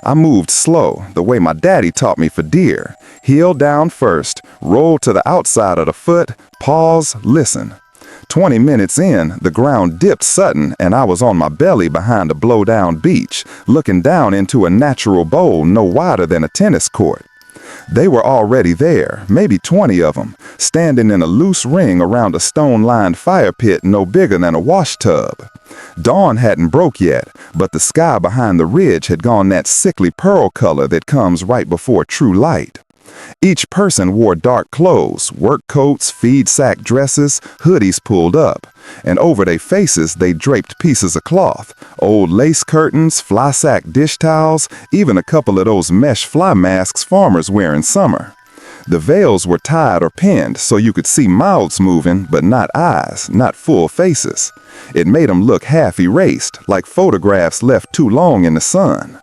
I moved slow, the way my daddy taught me for deer. Heel down first, roll to the outside of the foot, pause, listen. 20 minutes in, the ground dipped sudden and I was on my belly behind a blow-down beach, looking down into a natural bowl no wider than a tennis court. They were already there, maybe 20 of them, standing in a loose ring around a stone-lined fire pit no bigger than a wash tub. Dawn hadn't broke yet, but the sky behind the ridge had gone that sickly pearl color that comes right before true light. Each person wore dark clothes, work coats, feed sack dresses, hoodies pulled up, and over their faces they draped pieces of cloth, old lace curtains, fly sack dish towels, even a couple of those mesh fly masks farmers wear in summer. The veils were tied or pinned so you could see mouths moving, but not eyes, not full faces. It made them look half erased, like photographs left too long in the sun.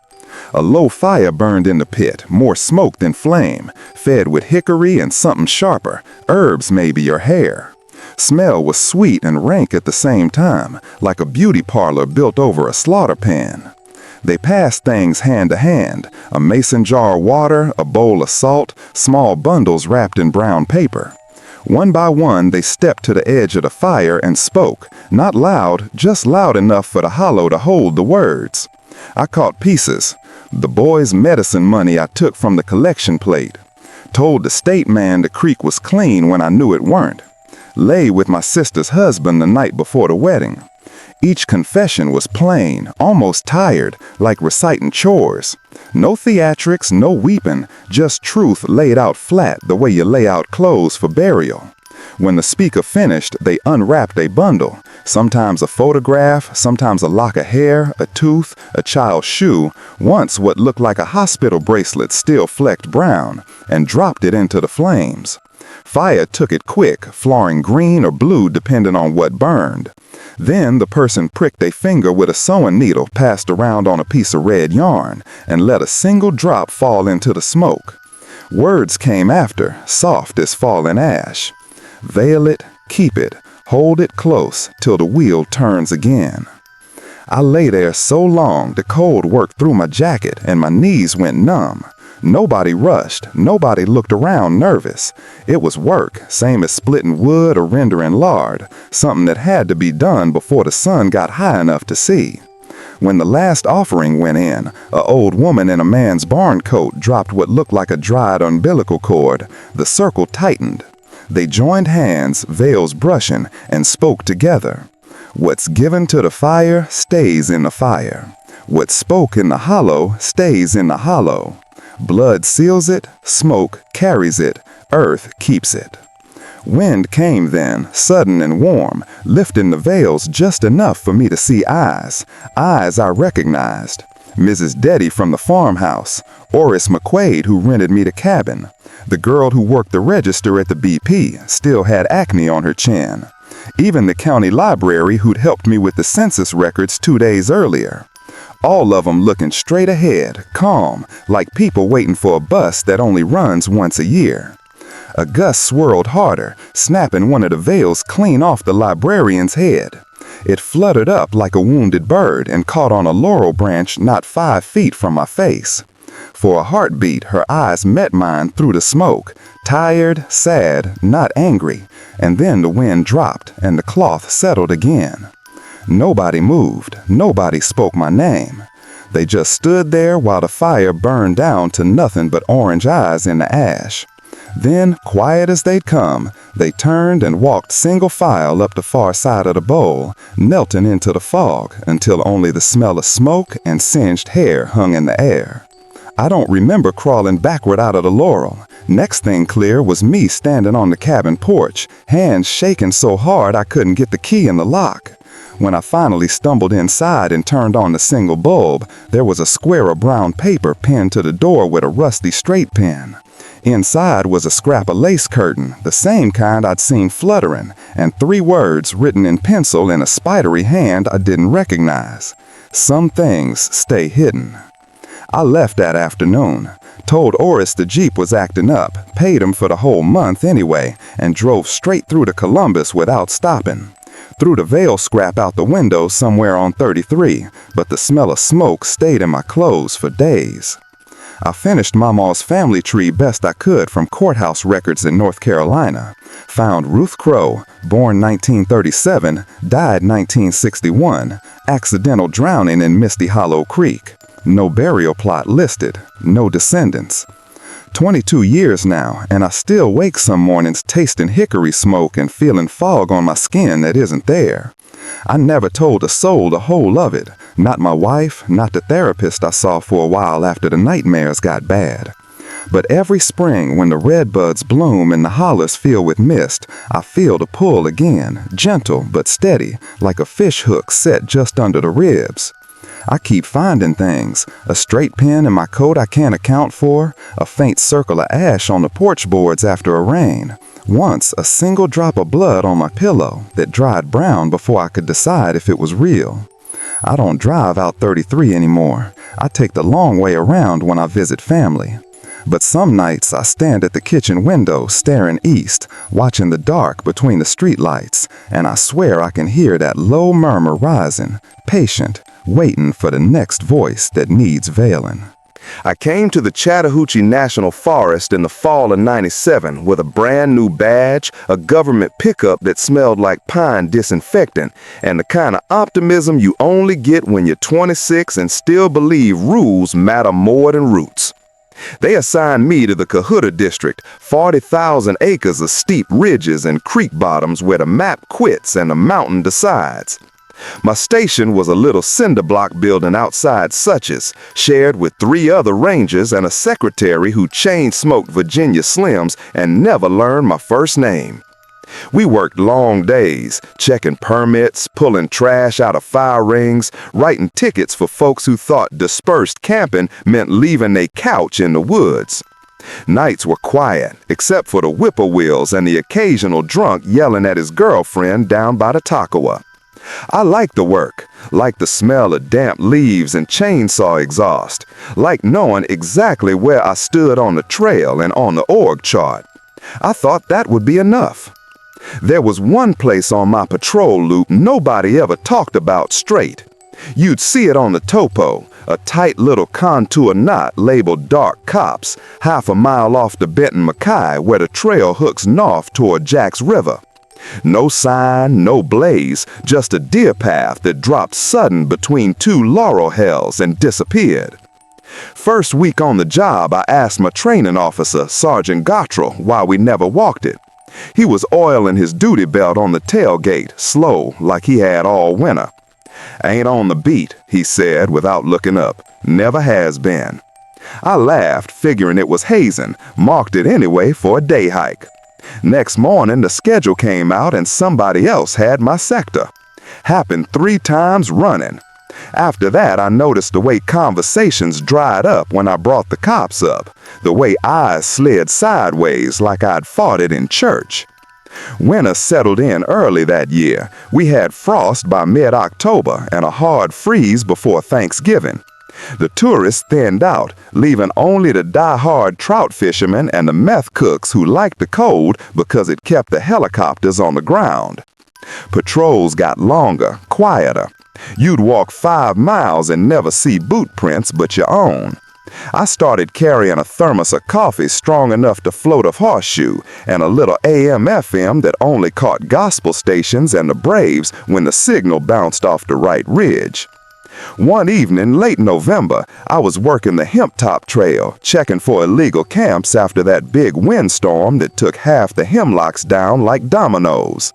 A low fire burned in the pit, more smoke than flame, fed with hickory and something sharper, herbs maybe or hair. Smell was sweet and rank at the same time, like a beauty parlor built over a slaughter pan. They passed things hand to hand, a mason jar of water, a bowl of salt, small bundles wrapped in brown paper. One by one, they stepped to the edge of the fire and spoke, not loud, just loud enough for the hollow to hold the words. I caught pieces. The boys' medicine money I took from the collection plate. Told the state man the creek was clean when I knew it weren't. Lay with my sister's husband the night before the wedding. Each confession was plain, almost tired, like reciting chores. No theatrics, no weeping, just truth laid out flat the way you lay out clothes for burial. When the speaker finished, they unwrapped a bundle, sometimes a photograph, sometimes a lock of hair, a tooth, a child's shoe, once what looked like a hospital bracelet still flecked brown, and dropped it into the flames. Fire took it quick, flowering green or blue depending on what burned. Then the person pricked a finger with a sewing needle passed around on a piece of red yarn and let a single drop fall into the smoke. Words came after, soft as falling ash. Veil it, keep it, hold it close till the wheel turns again. I lay there so long the cold worked through my jacket and my knees went numb. Nobody rushed, nobody looked around nervous. It was work, same as splitting wood or rendering lard, something that had to be done before the sun got high enough to see. When the last offering went in, an old woman in a man's barn coat dropped what looked like a dried umbilical cord. The circle tightened. They joined hands, veils brushing, and spoke together. What's given to the fire stays in the fire. What's spoke in the hollow stays in the hollow. Blood seals it, smoke carries it, earth keeps it. Wind came then, sudden and warm, lifting the veils just enough for me to see eyes. Eyes I recognized. Mrs. Deddy from the farmhouse, Oris McQuaid who rented me the cabin. The girl who worked the register at the BP still had acne on her chin. Even the county library who'd helped me with the census records 2 days earlier. All of them looking straight ahead, calm, like people waiting for a bus that only runs once a year. A gust swirled harder, snapping one of the veils clean off the librarian's head. It fluttered up like a wounded bird and caught on a laurel branch not 5 feet from my face. For a heartbeat, her eyes met mine through the smoke, tired, sad, not angry, and then the wind dropped and the cloth settled again. Nobody moved, nobody spoke my name. They just stood there while the fire burned down to nothing but orange eyes in the ash. Then, quiet as they'd come, they turned and walked single file up the far side of the bowl, melting into the fog until only the smell of smoke and singed hair hung in the air. I don't remember crawling backward out of the laurel. Next thing clear was me standing on the cabin porch, hands shaking so hard I couldn't get the key in the lock. When I finally stumbled inside and turned on the single bulb, there was a square of brown paper pinned to the door with a rusty straight pin. Inside was a scrap of lace curtain, the same kind I'd seen fluttering, and 3 words written in pencil in a spidery hand I didn't recognize. Some things stay hidden. I left that afternoon, told Oris the Jeep was acting up, paid him for the whole month anyway, and drove straight through to Columbus without stopping. Threw the veil scrap out the window somewhere on 33, but the smell of smoke stayed in my clothes for days. I finished Mama's family tree best I could from courthouse records in North Carolina. Found Ruth Crow, born 1937, died 1961, accidental drowning in Misty Hollow Creek. No burial plot listed, no descendants. 22 years now, and I still wake some mornings tasting hickory smoke and feeling fog on my skin that isn't there. I never told a soul the whole of it, not my wife, not the therapist I saw for a while after the nightmares got bad. But every spring when the redbuds bloom and the hollers fill with mist, I feel the pull again, gentle but steady, like a fish hook set just under the ribs. I keep finding things, a straight pin in my coat I can't account for, a faint circle of ash on the porch boards after a rain. Once, a single drop of blood on my pillow that dried brown before I could decide if it was real. I don't drive out 33 anymore. I take the long way around when I visit family. But some nights I stand at the kitchen window staring east, watching the dark between the streetlights, and I swear I can hear that low murmur rising, patient, waiting for the next voice that needs veiling. I came to the Chattahoochee National Forest in the fall of '97 with a brand new badge, a government pickup that smelled like pine disinfectant, and the kind of optimism you only get when you're 26 and still believe rules matter more than roots. They assigned me to the Cahuta district, 40,000 acres of steep ridges and creek bottoms where the map quits and the mountain decides. My station was a little cinder block building outside Suches, shared with 3 other rangers and a secretary who chain-smoked Virginia Slims and never learned my first name. We worked long days, checking permits, pulling trash out of fire rings, writing tickets for folks who thought dispersed camping meant leaving a couch in the woods. Nights were quiet, except for the whippoorwills and the occasional drunk yelling at his girlfriend down by the Takawa. I liked the work, liked the smell of damp leaves and chainsaw exhaust, liked knowing exactly where I stood on the trail and on the org chart. I thought that would be enough. There was one place on my patrol loop nobody ever talked about straight. You'd see it on the topo, a tight little contour knot labeled Dark Cops, half a mile off the Benton Mackay where the trail hooks north toward Jack's River. No sign, no blaze, just a deer path that dropped sudden between two laurel hills and disappeared. First week on the job, I asked my training officer, Sergeant Gottrell, why we never walked it. He was oiling his duty belt on the tailgate, slow, like he had all winter. "Ain't on the beat," he said without looking up. "Never has been." I laughed, figuring it was hazing, marked it anyway for a day hike. Next morning, the schedule came out and somebody else had my sector. Happened 3 times running. After that, I noticed the way conversations dried up when I brought the cops up, the way eyes slid sideways like I'd fought it in church. Winter settled in early that year. We had frost by mid-October and a hard freeze before Thanksgiving. The tourists thinned out, leaving only the die-hard trout fishermen and the meth cooks who liked the cold because it kept the helicopters on the ground. Patrols got longer, quieter. You'd walk 5 miles and never see boot prints but your own. I started carrying a thermos of coffee strong enough to float a horseshoe and a little AM/FM that only caught gospel stations and the Braves when the signal bounced off the right ridge. One evening, late November, I was working the Hemptop Trail, checking for illegal camps after that big windstorm that took half the hemlocks down like dominoes.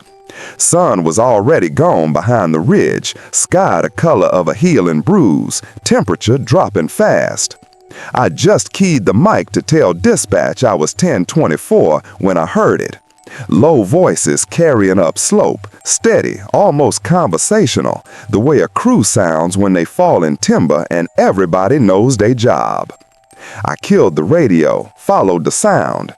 Sun was already gone behind the ridge, sky the color of a healing bruise, temperature dropping fast. I just keyed the mic to tell dispatch I was 1024 when I heard it. Low voices carrying up slope, steady, almost conversational, the way a crew sounds when they fall in timber and everybody knows their job. I killed the radio, followed the sound.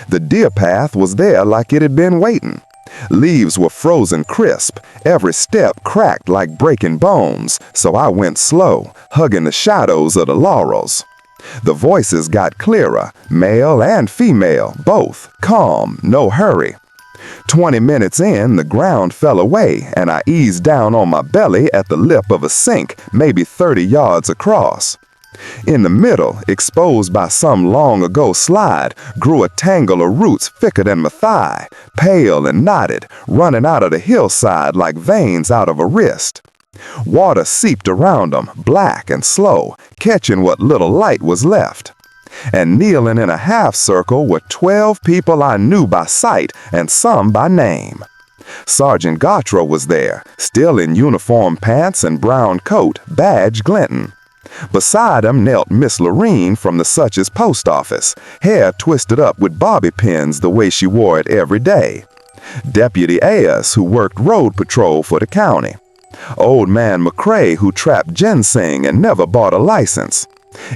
The deer path was there like it had been waiting. Leaves were frozen crisp, every step cracked like breaking bones, so I went slow, hugging the shadows of the laurels. The voices got clearer, male and female, both, calm, no hurry. 20 minutes in, the ground fell away, and I eased down on my belly at the lip of a sink, maybe 30 yards across. In the middle, exposed by some long-ago slide, grew a tangle of roots thicker than my thigh, pale and knotted, running out of the hillside like veins out of a wrist. Water seeped around them, black and slow, catching what little light was left. And kneeling in a half circle were 12 people I knew by sight and some by name. Sergeant Gottrell was there, still in uniform pants and brown coat, badge glinting. Beside him knelt Miss Lorene from the Such's post office, hair twisted up with bobby pins the way she wore it every day. Deputy Ayers, who worked road patrol for the county. Old man McCrae, who trapped ginseng and never bought a license.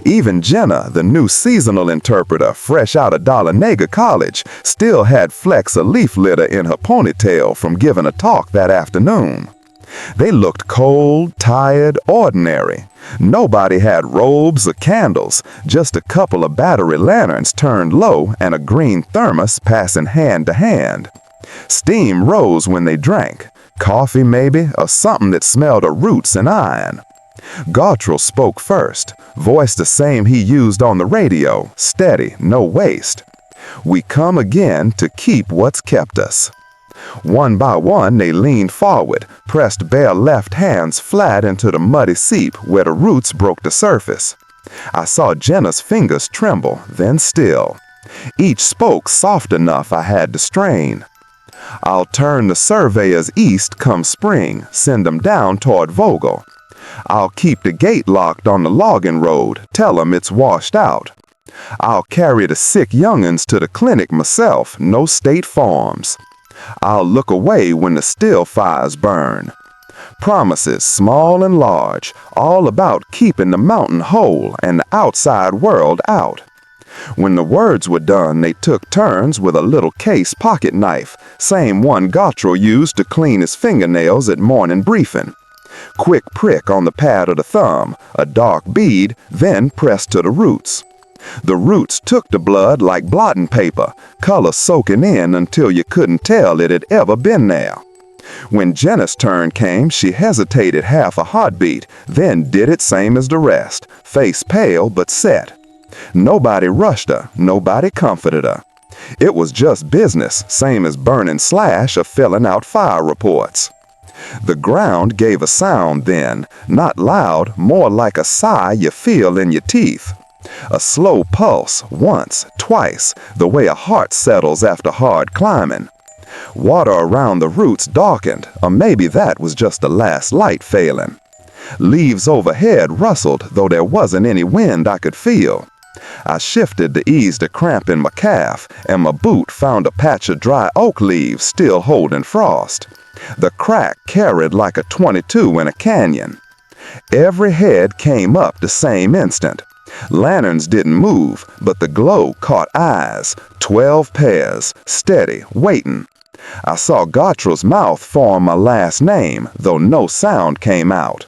Even Jenna, the new seasonal interpreter, fresh out of Dahlonega College, still had flecks of leaf litter in her ponytail from giving a talk that afternoon. They looked cold, tired, ordinary. Nobody had robes or candles, just a couple of battery lanterns turned low and a green thermos passing hand to hand. Steam rose when they drank. Coffee maybe, or something that smelled of roots and iron. Gottrell spoke first, voice the same he used on the radio, steady, no waste. We come again to keep what's kept us. One by one they leaned forward, pressed bare left hands flat into the muddy seep where the roots broke the surface. I saw Jenna's fingers tremble, then still. Each spoke soft enough I had to strain. I'll turn the surveyors east come spring, send them down toward Vogel. I'll keep the gate locked on the logging road, tell 'em it's washed out. I'll carry the sick young'uns to the clinic myself, no state farms. I'll look away when the still fires burn. Promises, small and large, all about keeping the mountain whole and the outside world out. When the words were done, they took turns with a little case pocket knife, same one Gautreaux used to clean his fingernails at morning briefing. Quick prick on the pad of the thumb, a dark bead, then pressed to the roots. The roots took the blood like blotting paper, color soaking in until you couldn't tell it had ever been there. When Jenna's turn came, she hesitated half a heartbeat, then did it same as the rest, face pale but set. Nobody rushed her, nobody comforted her. It was just business, same as burning slash or filling out fire reports. The ground gave a sound then, not loud, more like a sigh you feel in your teeth. A slow pulse, once, twice, the way a heart settles after hard climbing. Water around the roots darkened, or maybe that was just the last light failing. Leaves overhead rustled, though there wasn't any wind I could feel. I shifted to ease the cramp in my calf, and my boot found a patch of dry oak leaves still holding frost. The crack carried like a .22 in a canyon. Every head came up the same instant. Lanterns didn't move, but the glow caught eyes, 12 pairs, steady, waiting. I saw Gautreaux's mouth form my last name, though no sound came out.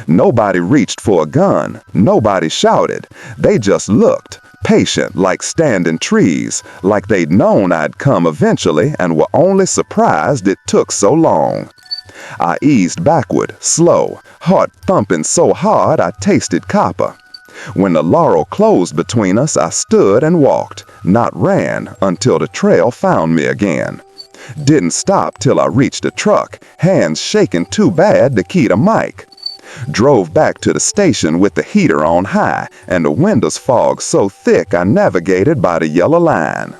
Nobody reached for a gun, nobody shouted. They just looked, patient like standing trees, like they'd known I'd come eventually and were only surprised it took so long. I eased backward, slow, heart thumping so hard I tasted copper. When the laurel closed between us, I stood and walked, not ran, until the trail found me again. Didn't stop till I reached the truck, hands shaking too bad to key the mic. Drove back to the station with the heater on high and the windows fog so thick I navigated by the yellow line.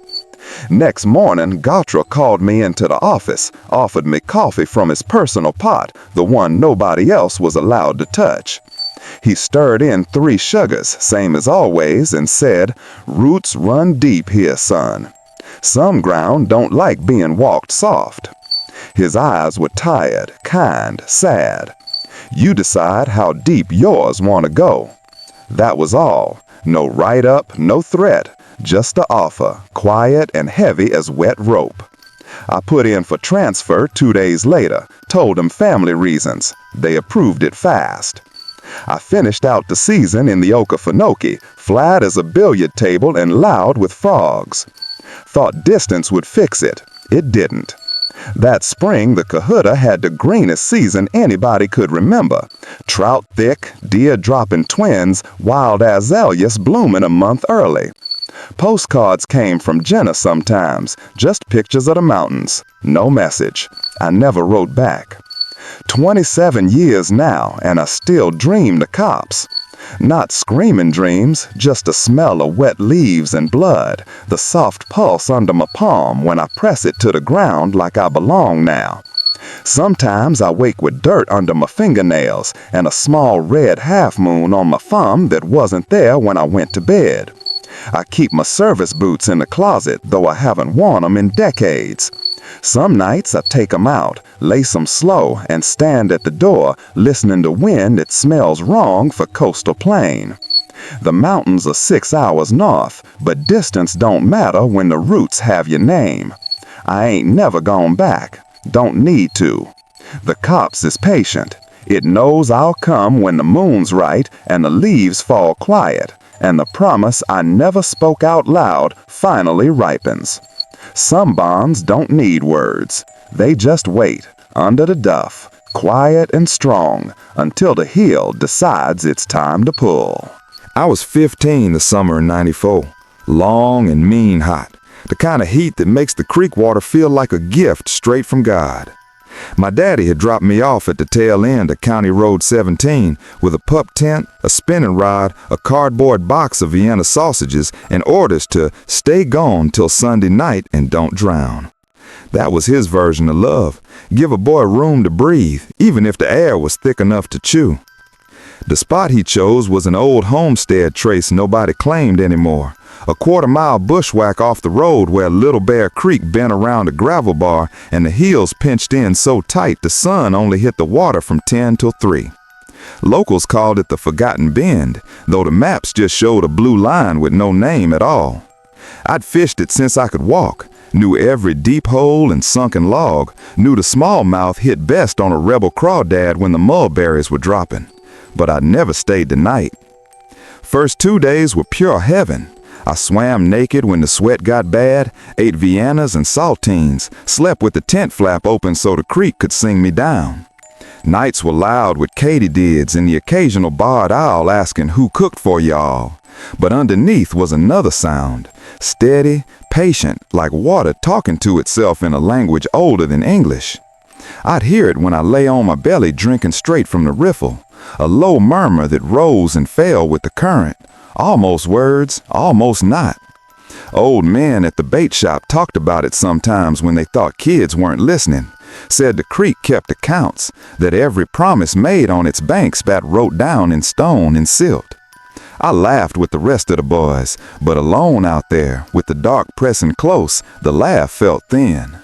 Next morning, Gautreaux called me into the office, offered me coffee from his personal pot, the one nobody else was allowed to touch. He stirred in 3 sugars, same as always, and said, "Roots run deep here, son. Some ground don't like being walked soft." His eyes were tired, kind, sad. "You decide how deep yours want to go." That was all. No write-up, no threat, just the offer, quiet and heavy as wet rope. I put in for transfer 2 days later, told them family reasons. They approved it fast. I finished out the season in the Okefenokee, flat as a billiard table and loud with frogs. Thought distance would fix it. It didn't. That spring, the Cohutta had the greenest season anybody could remember. Trout thick, deer dropping twins, wild azaleas blooming a month early. Postcards came from Jenna sometimes, just pictures of the mountains. No message. I never wrote back. 27 years now, and I still dream the cops. Not screaming dreams, just the smell of wet leaves and blood, the soft pulse under my palm when I press it to the ground like I belong now. Sometimes I wake with dirt under my fingernails and a small red half-moon on my thumb that wasn't there when I went to bed. I keep my service boots in the closet, though I haven't worn them in decades. Some nights I take 'em out, lace 'em slow, and stand at the door, listening to wind that smells wrong for coastal plain. The mountains are 6 hours north, but distance don't matter when the roots have your name. I ain't never gone back. Don't need to. The cops is patient. It knows I'll come when the moon's right and the leaves fall quiet, and the promise I never spoke out loud finally ripens. Some bonds don't need words. They just wait, under the duff, quiet and strong, until the heel decides it's time to pull. I was 15 the summer in '94. Long and mean hot. The kind of heat that makes the creek water feel like a gift straight from God. My daddy had dropped me off at the tail end of County Road 17 with a pup tent, a spinning rod, a cardboard box of Vienna sausages, and orders to stay gone till Sunday night and don't drown. That was his version of love. Give a boy room to breathe, even if the air was thick enough to chew. The spot he chose was an old homestead trace nobody claimed anymore. A quarter-mile bushwhack off the road where Little Bear Creek bent around a gravel bar and the hills pinched in so tight the sun only hit the water from 10 till 3. Locals called it the Forgotten Bend, though the maps just showed a blue line with no name at all. I'd fished it since I could walk, knew every deep hole and sunken log, knew the smallmouth hit best on a rebel crawdad when the mulberries were dropping. But I'd never stayed the night. First 2 days were pure heaven. I swam naked when the sweat got bad, ate Viennas and saltines, slept with the tent flap open so the creek could sing me down. Nights were loud with katydids and the occasional barred owl asking who cooked for y'all. But underneath was another sound, steady, patient, like water talking to itself in a language older than English. I'd hear it when I lay on my belly drinking straight from the riffle, a low murmur that rose and fell with the current, almost words, almost not. Old men at the bait shop talked about it sometimes when they thought kids weren't listening, said the creek kept accounts, that every promise made on its banks Bat wrote down in stone and silt. I laughed with the rest of the boys, but alone out there, with the dark pressing close, the laugh felt thin.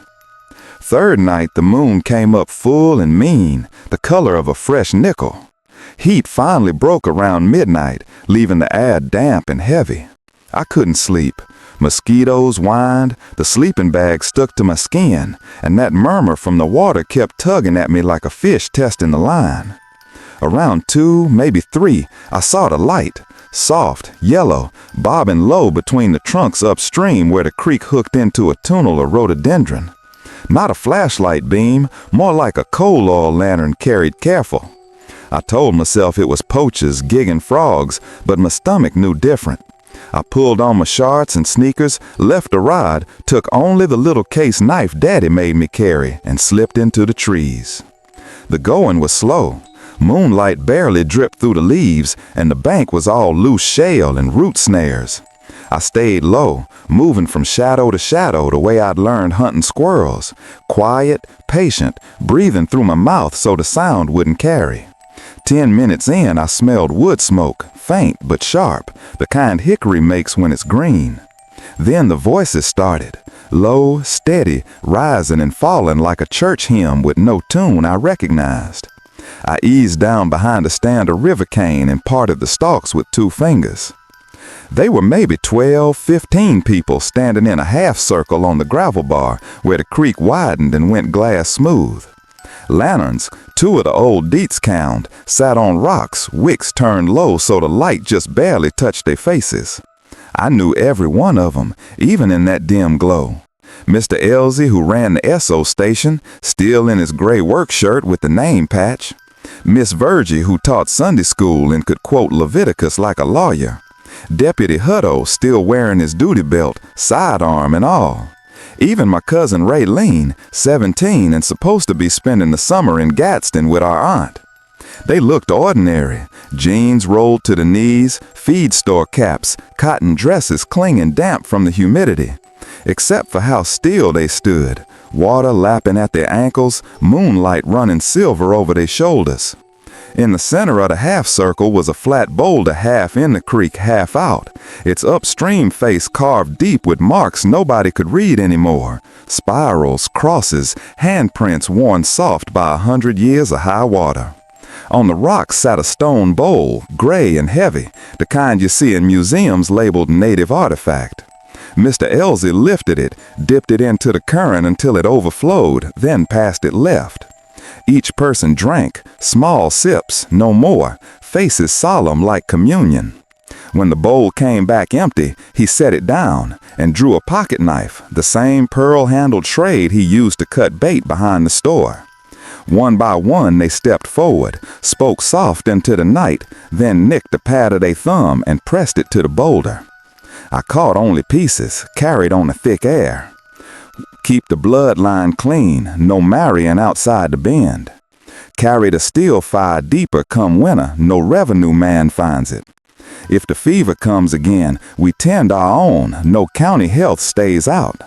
Third night the moon came up full and mean, the color of a fresh nickel. Heat finally broke around midnight, leaving the air damp and heavy. I couldn't sleep. Mosquitoes whined, the sleeping bag stuck to my skin, and that murmur from the water kept tugging at me like a fish testing the line. Around 2, maybe 3, I saw the light, soft, yellow, bobbing low between the trunks upstream where the creek hooked into a tunnel of rhododendron. Not a flashlight beam, more like a coal oil lantern carried careful. I told myself it was poachers gigging frogs, but my stomach knew different. I pulled on my shorts and sneakers, left the rod, took only the little case knife Daddy made me carry, and slipped into the trees. The going was slow. Moonlight barely dripped through the leaves, and the bank was all loose shale and root snares. I stayed low, moving from shadow to shadow the way I'd learned hunting squirrels, quiet, patient, breathing through my mouth so the sound wouldn't carry. 10 minutes in, I smelled wood smoke, faint but sharp, the kind hickory makes when it's green. Then the voices started, low, steady, rising and falling like a church hymn with no tune I recognized. I eased down behind a stand of river cane and parted the stalks with 2 fingers. They were maybe 12, 15 people standing in a half circle on the gravel bar where the creek widened and went glass smooth. Lanterns, 2 of the old Dietz kind, sat on rocks, wicks turned low so the light just barely touched their faces. I knew every one of them, even in that dim glow. Mr. Elsie, who ran the Esso station, still in his gray work shirt with the name patch. Miss Virgie, who taught Sunday school and could quote Leviticus like a lawyer. Deputy Hutto, still wearing his duty belt, sidearm and all. Even my cousin Raylene, 17 and supposed to be spending the summer in Gadsden with our aunt. They looked ordinary, jeans rolled to the knees, feed store caps, cotton dresses clinging damp from the humidity. Except for how still they stood, water lapping at their ankles, moonlight running silver over their shoulders. In the center of the half circle was a flat boulder half in the creek, half out, its upstream face carved deep with marks nobody could read anymore, spirals, crosses, handprints worn soft by 100 years of high water. On the rocks sat a stone bowl, gray and heavy, the kind you see in museums labeled native artifact. Mr. Elsie lifted it, dipped it into the current until it overflowed, then passed it left. Each person drank, small sips, no more, faces solemn like communion. When the bowl came back empty, he set it down and drew a pocket knife, the same pearl-handled trade he used to cut bait behind the store. One by one they stepped forward, spoke soft into the night, then nicked the pad of their thumb and pressed it to the boulder. I caught only pieces, carried on the thick air. Keep the bloodline clean, no marrying outside the bend. Carried a steel fire deeper come winter, no revenue man finds it. If the fever comes again, we tend our own, no county health stays out.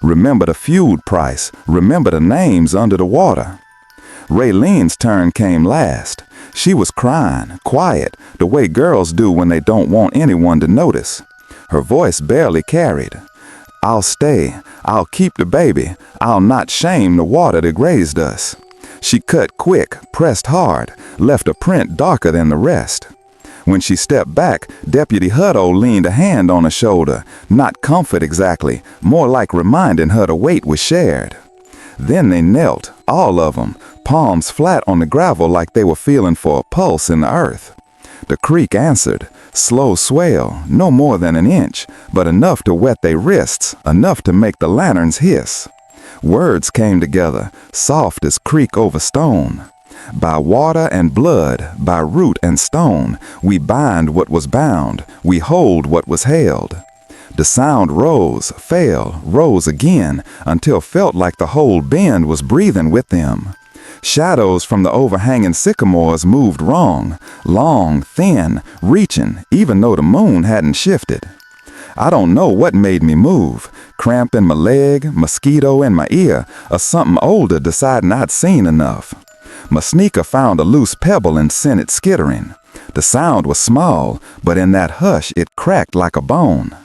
Remember the feud price, remember the names under the water. Raylene's turn came last. She was crying, quiet, the way girls do when they don't want anyone to notice. her voice barely carried. "I'll stay. I'll keep the baby. I'll not shame the water that raised us." She cut quick, pressed hard, left a print darker than the rest. When she stepped back, Deputy Hutto leaned a hand on her shoulder, not comfort exactly, more like reminding her the weight was shared. Then they knelt, all of them, palms flat on the gravel like they were feeling for a pulse in the earth. The creek answered, slow swell, no more than an inch, but enough to wet their wrists, enough to make the lanterns hiss. Words came together, soft as creek over stone. "By water and blood, by root and stone, we bind what was bound, we hold what was held." The sound rose, fell, rose again, until felt like the whole bend was breathing with them. Shadows from the overhanging sycamores moved wrong, long, thin, reaching, even though the moon hadn't shifted. I don't know what made me move, cramp in my leg, mosquito in my ear, or something older deciding I'd seen enough. My sneaker found a loose pebble and sent it skittering. The sound was small, but in that hush it cracked like a bone.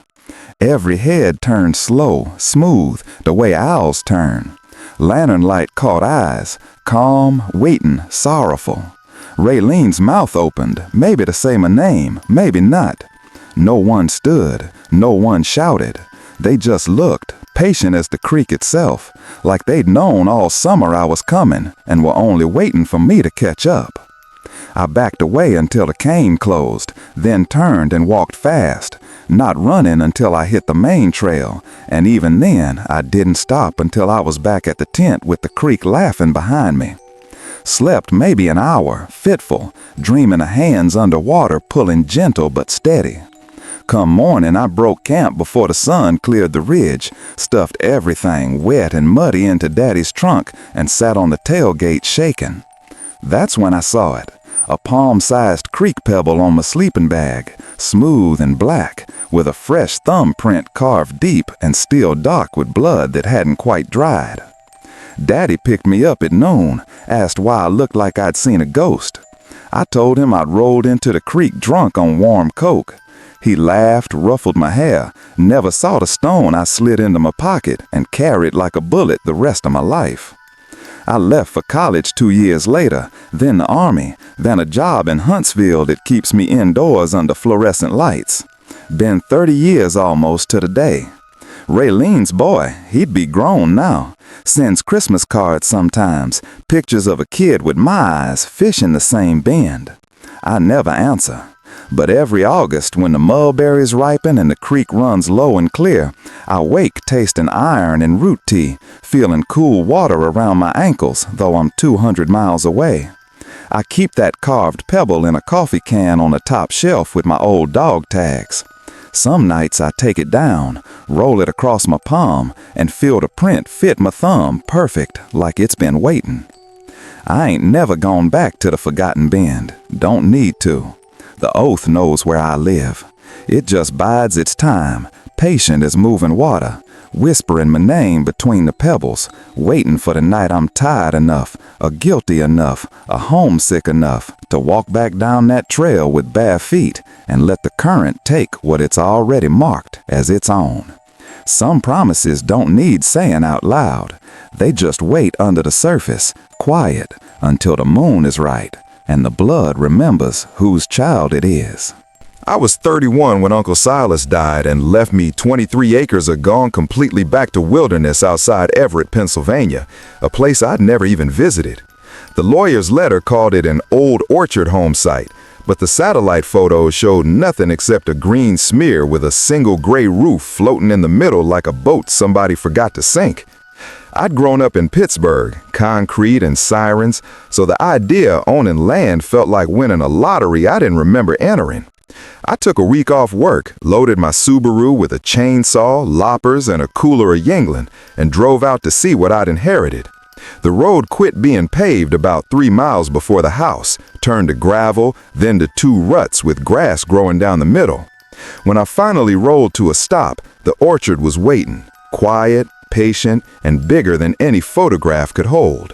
Every head turned slow, smooth, the way owls turn. Lantern light caught eyes, calm, waiting, sorrowful. Raylene's mouth opened, maybe to say my name, maybe not. No one stood, no one shouted. They just looked, patient as the creek itself, like they'd known all summer I was coming and were only waiting for me to catch up. I backed away until the cane closed, then turned and walked fast, not running until I hit the main trail, and even then I didn't stop until I was back at the tent with the creek laughing behind me. Slept maybe an hour, fitful, dreaming of hands underwater pulling gentle but steady. Come morning, I broke camp before the sun cleared the ridge, stuffed everything wet and muddy into Daddy's trunk, and sat on the tailgate shaking. That's when I saw it. A palm-sized creek pebble on my sleeping bag, smooth and black, with a fresh thumbprint carved deep and still dark with blood that hadn't quite dried. Daddy picked me up at noon, asked why I looked like I'd seen a ghost. I told him I'd rolled into the creek drunk on warm coke. He laughed, ruffled my hair, never saw the stone I slid into my pocket and carried like a bullet the rest of my life. I left for college 2 years later, then the Army, then a job in Huntsville that keeps me indoors under fluorescent lights. Been 30 years almost to the day. Raylene's boy, he'd be grown now, sends Christmas cards sometimes, pictures of a kid with my eyes fishing the same bend. I never answer. But every August, when the mulberries ripen and the creek runs low and clear, I wake tasting iron and root tea, feeling cool water around my ankles, though I'm 200 miles away. I keep that carved pebble in a coffee can on the top shelf with my old dog tags. Some nights I take it down, roll it across my palm, and feel the print fit my thumb perfect, like it's been waiting. I ain't never gone back to the forgotten bend. Don't need to. The oath knows where I live. It just bides its time, patient as moving water, whispering my name between the pebbles, waiting for the night I'm tired enough, or guilty enough, or homesick enough to walk back down that trail with bare feet and let the current take what it's already marked as its own. Some promises don't need saying out loud. They just wait under the surface, quiet, until the moon is right and the blood remembers whose child it is. I was 31 when Uncle Silas died and left me 23 acres of gone completely back to wilderness outside Everett, Pennsylvania, a place I'd never even visited. The lawyer's letter called it an old orchard home site, but the satellite photos showed nothing except a green smear with a single gray roof floating in the middle like a boat somebody forgot to sink. I'd grown up in Pittsburgh, concrete and sirens, so the idea of owning land felt like winning a lottery I didn't remember entering. I took a week off work, loaded my Subaru with a chainsaw, loppers, and a cooler of Yingling, and drove out to see what I'd inherited. The road quit being paved about 3 miles before the house, turned to gravel, then to 2 ruts with grass growing down the middle. When I finally rolled to a stop, the orchard was waiting, quiet, patient, and bigger than any photograph could hold.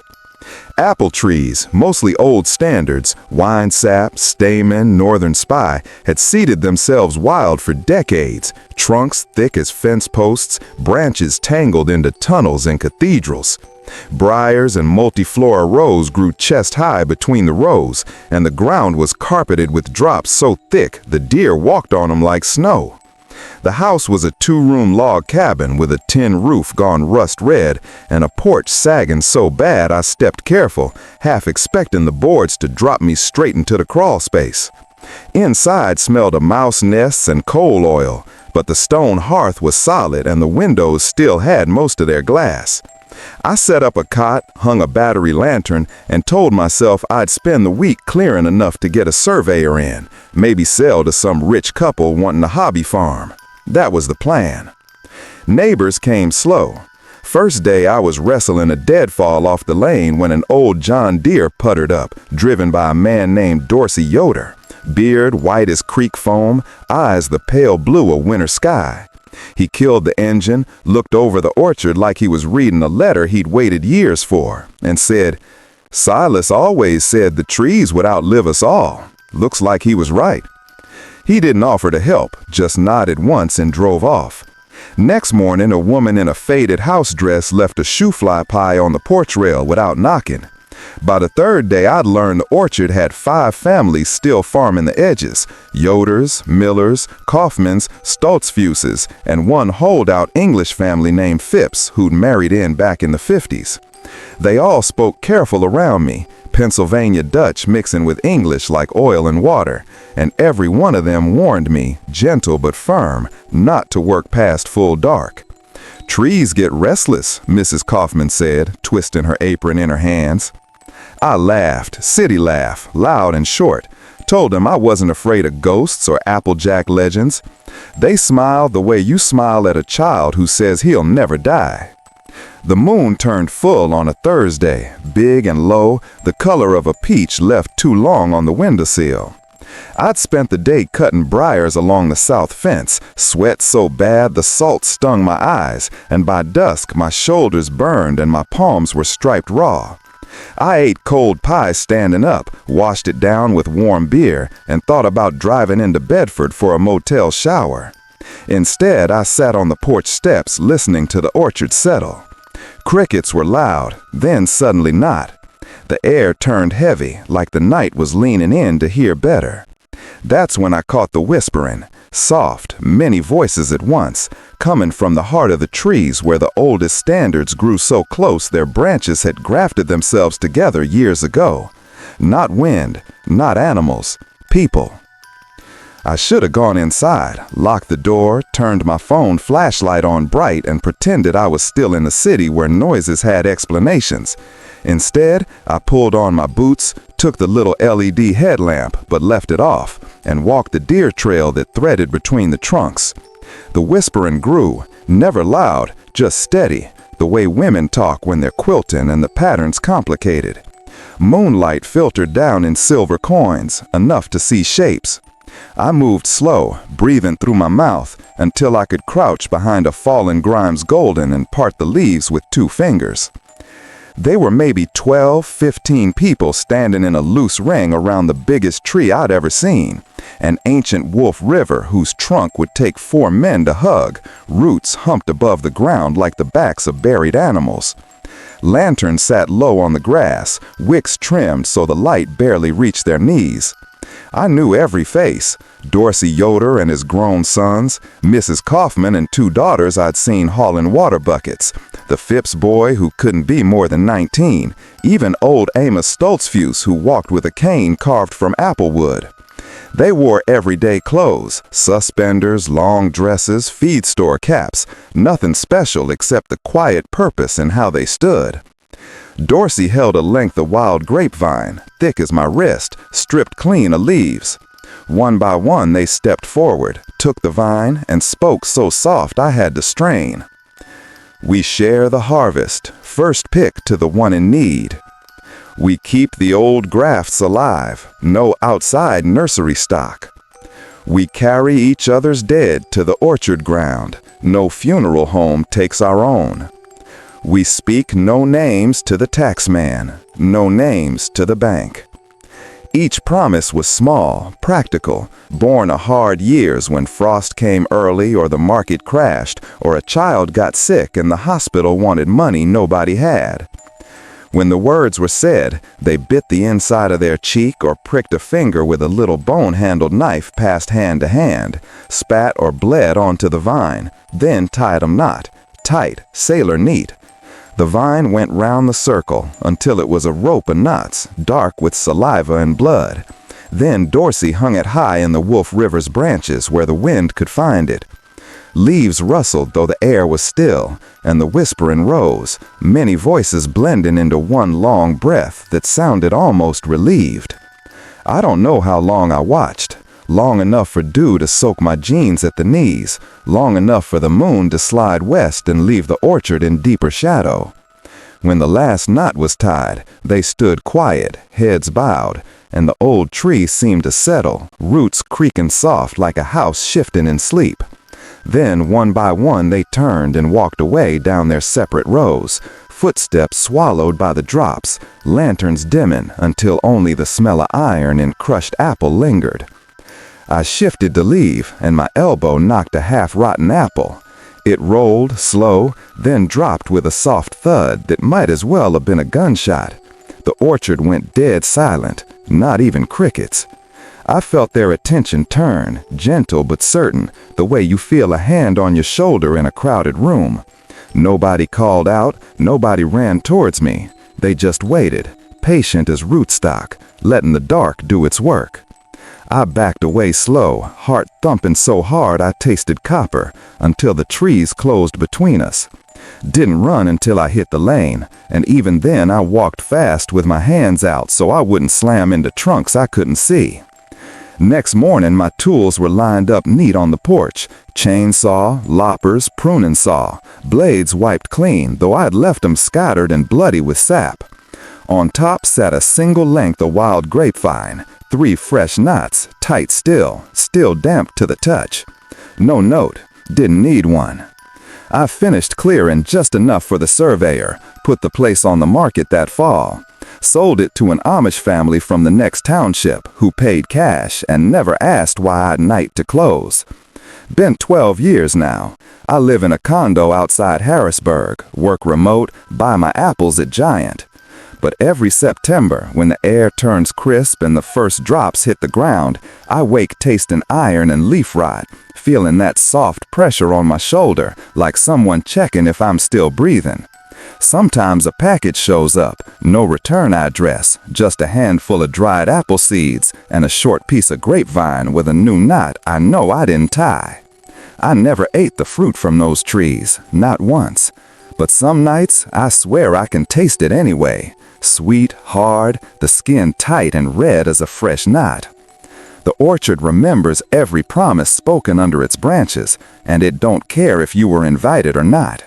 Apple trees, mostly old standards, wine sap, stamen, northern spy, had seeded themselves wild for decades, trunks thick as fence posts, branches tangled into tunnels and cathedrals. Briars and multiflora rose grew chest-high between the rows, and the ground was carpeted with drops so thick the deer walked on them like snow. The house was a 2-room log cabin with a tin roof gone rust red and a porch sagging so bad I stepped careful, half expecting the boards to drop me straight into the crawl space. Inside smelled of mouse nests and coal oil, but the stone hearth was solid and the windows still had most of their glass. I set up a cot, hung a battery lantern, and told myself I'd spend the week clearing enough to get a surveyor in, maybe sell to some rich couple wanting a hobby farm. That was the plan. Neighbors came slow. First day I was wrestling a deadfall off the lane when an old John Deere puttered up, driven by a man named Dorsey Yoder. Beard white as creek foam, eyes the pale blue of winter sky. He killed the engine, looked over the orchard like he was reading a letter he'd waited years for, and said, "Silas always said the trees would outlive us all. Looks like he was right." He didn't offer to help, just nodded once and drove off. Next morning, a woman in a faded house dress left a shoe-fly pie on the porch rail without knocking. By the third day, I'd learned the orchard had 5 families still farming the edges: Yoders, Millers, Kaufmans, Stoltzfuses, and one holdout English family named Phipps who'd married in back in the 50s. They all spoke careful around me, Pennsylvania Dutch mixing with English like oil and water, and every one of them warned me, gentle but firm, not to work past full dark. "Trees get restless," Mrs. Kaufman said, twisting her apron in her hands. I laughed, city laugh, loud and short, told them I wasn't afraid of ghosts or Applejack legends. They smiled the way you smile at a child who says he'll never die. The moon turned full on a Thursday, big and low, the color of a peach left too long on the windowsill. I'd spent the day cutting briars along the south fence, sweat so bad the salt stung my eyes, and by dusk my shoulders burned and my palms were striped raw. I ate cold pie standing up, washed it down with warm beer, and thought about driving into Bedford for a motel shower. Instead, I sat on the porch steps listening to the orchard settle. Crickets were loud, then suddenly not. The air turned heavy, like the night was leaning in to hear better. That's when I caught the whispering, soft, many voices at once, coming from the heart of the trees where the oldest standards grew so close their branches had grafted themselves together years ago. Not wind, not animals, people. I should have gone inside, locked the door, turned my phone flashlight on bright, and pretended I was still in the city where noises had explanations. Instead, I pulled on my boots, took the little LED headlamp, but left it off, and walked the deer trail that threaded between the trunks. The whispering grew, never loud, just steady, the way women talk when they're quilting and the patterns complicated. Moonlight filtered down in silver coins, enough to see shapes. I moved slow, breathing through my mouth, until I could crouch behind a fallen Grimes Golden and part the leaves with 2 fingers. They were maybe 12, 15 people standing in a loose ring around the biggest tree I'd ever seen, an ancient Wolf River whose trunk would take 4 men to hug, roots humped above the ground like the backs of buried animals. Lanterns sat low on the grass, wicks trimmed so the light barely reached their knees. I knew every face: Dorsey Yoder and his grown sons, Mrs. Kaufman and 2 daughters I'd seen hauling water buckets, the Phipps boy who couldn't be more than 19, even old Amos Stoltzfuse who walked with a cane carved from apple wood. They wore everyday clothes, suspenders, long dresses, feed store caps, nothing special except the quiet purpose in how they stood. Dorsey held a length of wild grapevine, thick as my wrist, stripped clean of leaves. One by one they stepped forward, took the vine, and spoke so soft I had to strain. "We share the harvest, first pick to the one in need. We keep the old grafts alive, no outside nursery stock. We carry each other's dead to the orchard ground, no funeral home takes our own. We speak no names to the taxman, no names to the bank. Each promise was small, practical, born of hard years when frost came early or the market crashed or a child got sick and the hospital wanted money nobody had. When the words were said, they bit the inside of their cheek or pricked a finger with a little bone-handled knife passed hand to hand, spat or bled onto the vine, then tied 'em knot, tight, sailor neat. The vine went round the circle until it was a rope of knots, dark with saliva and blood. Then Dorsey hung it high in the Wolf River's branches where the wind could find it. Leaves rustled though the air was still, and the whispering rose, many voices blending into one long breath that sounded almost relieved. I don't know how long I watched. Long enough for dew to soak my jeans at the knees, long enough for the moon to slide west and leave the orchard in deeper shadow. When the last knot was tied, they stood quiet, heads bowed, and the old tree seemed to settle, roots creaking soft like a house shifting in sleep. Then, one by one, they turned and walked away down their separate rows, footsteps swallowed by the drops, lanterns dimming until only the smell of iron and crushed apple lingered. I shifted to leave, and my elbow knocked a half-rotten apple. It rolled, slow, then dropped with a soft thud that might as well have been a gunshot. The orchard went dead silent, not even crickets. I felt their attention turn, gentle but certain, the way you feel a hand on your shoulder in a crowded room. Nobody called out, nobody ran towards me. They just waited, patient as rootstock, letting the dark do its work. I backed away slow, heart thumping so hard I tasted copper, until the trees closed between us. Didn't run until I hit the lane, and even then I walked fast with my hands out so I wouldn't slam into trunks I couldn't see. Next morning my tools were lined up neat on the porch, chainsaw, loppers, pruning saw, blades wiped clean though I'd left them scattered and bloody with sap. On top sat a single length of wild grapevine, 3 fresh knots, tight still damp to the touch. No note, didn't need one. I finished clearing just enough for the surveyor, put the place on the market that fall. Sold it to an Amish family from the next township who paid cash and never asked why I'd night to close. Been 12 years now. I live in a condo outside Harrisburg, work remote, buy my apples at Giant. But every September, when the air turns crisp and the first drops hit the ground, I wake tasting iron and leaf rot, feeling that soft pressure on my shoulder, like someone checking if I'm still breathing. Sometimes a package shows up, no return address, just a handful of dried apple seeds and a short piece of grapevine with a new knot I know I didn't tie. I never ate the fruit from those trees, not once. But some nights, I swear I can taste it anyway. Sweet, hard, the skin tight and red as a fresh knot. The orchard remembers every promise spoken under its branches, and it don't care if you were invited or not.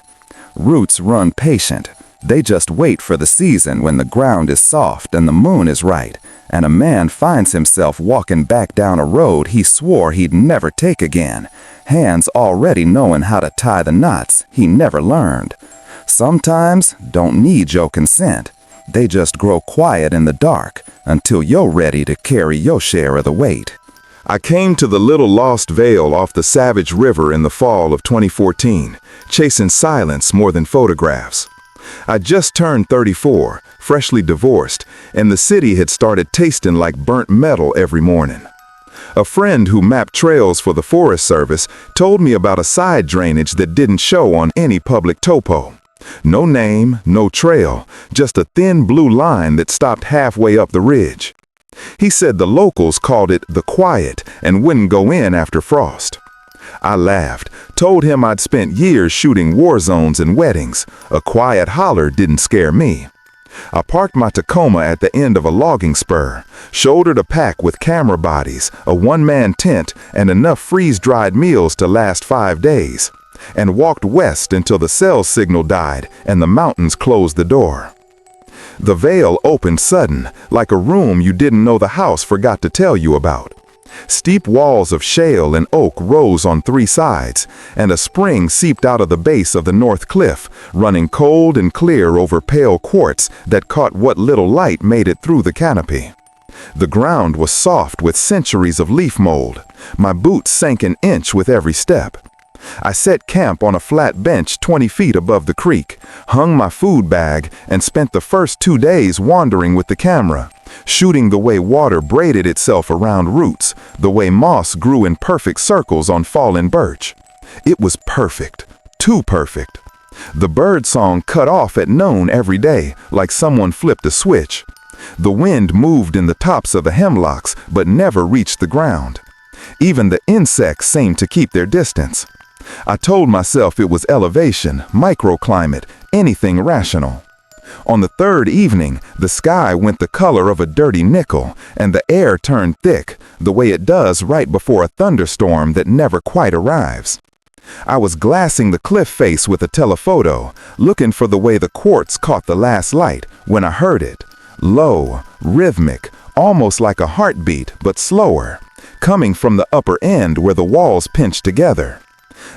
Roots run patient. They just wait for the season when the ground is soft and the moon is right, and a man finds himself walking back down a road he swore he'd never take again, hands already knowing how to tie the knots he never learned. Sometimes don't need your consent. They just grow quiet in the dark until you're ready to carry your share of the weight. I came to the little lost vale off the Savage River in the fall of 2014, chasing silence more than photographs. I just turned 34, freshly divorced, and the city had started tasting like burnt metal every morning. A friend who mapped trails for the Forest Service told me about a side drainage that didn't show on any public topo. No name, no trail, just a thin blue line that stopped halfway up the ridge. He said the locals called it the Quiet and wouldn't go in after frost. I laughed, told him I'd spent years shooting war zones and weddings. A quiet holler didn't scare me. I parked my Tacoma at the end of a logging spur, shouldered a pack with camera bodies, a one-man tent, and enough freeze-dried meals to last 5 days, and walked west until the cell signal died and the mountains closed the door. The veil opened sudden, like a room you didn't know the house forgot to tell you about. Steep walls of shale and oak rose on 3 sides, and a spring seeped out of the base of the north cliff, running cold and clear over pale quartz that caught what little light made it through the canopy. The ground was soft with centuries of leaf mold. My boots sank an inch with every step. I set camp on a flat bench 20 feet above the creek, hung my food bag, and spent the first 2 days wandering with the camera, shooting the way water braided itself around roots, the way moss grew in perfect circles on fallen birch. It was perfect, too perfect. The bird song cut off at noon every day, like someone flipped a switch. The wind moved in the tops of the hemlocks, but never reached the ground. Even the insects seemed to keep their distance. I told myself it was elevation, microclimate, anything rational. On the 3rd evening, the sky went the color of a dirty nickel, and the air turned thick, the way it does right before a thunderstorm that never quite arrives. I was glassing the cliff face with a telephoto, looking for the way the quartz caught the last light, when I heard it. Low, rhythmic, almost like a heartbeat, but slower, coming from the upper end where the walls pinched together.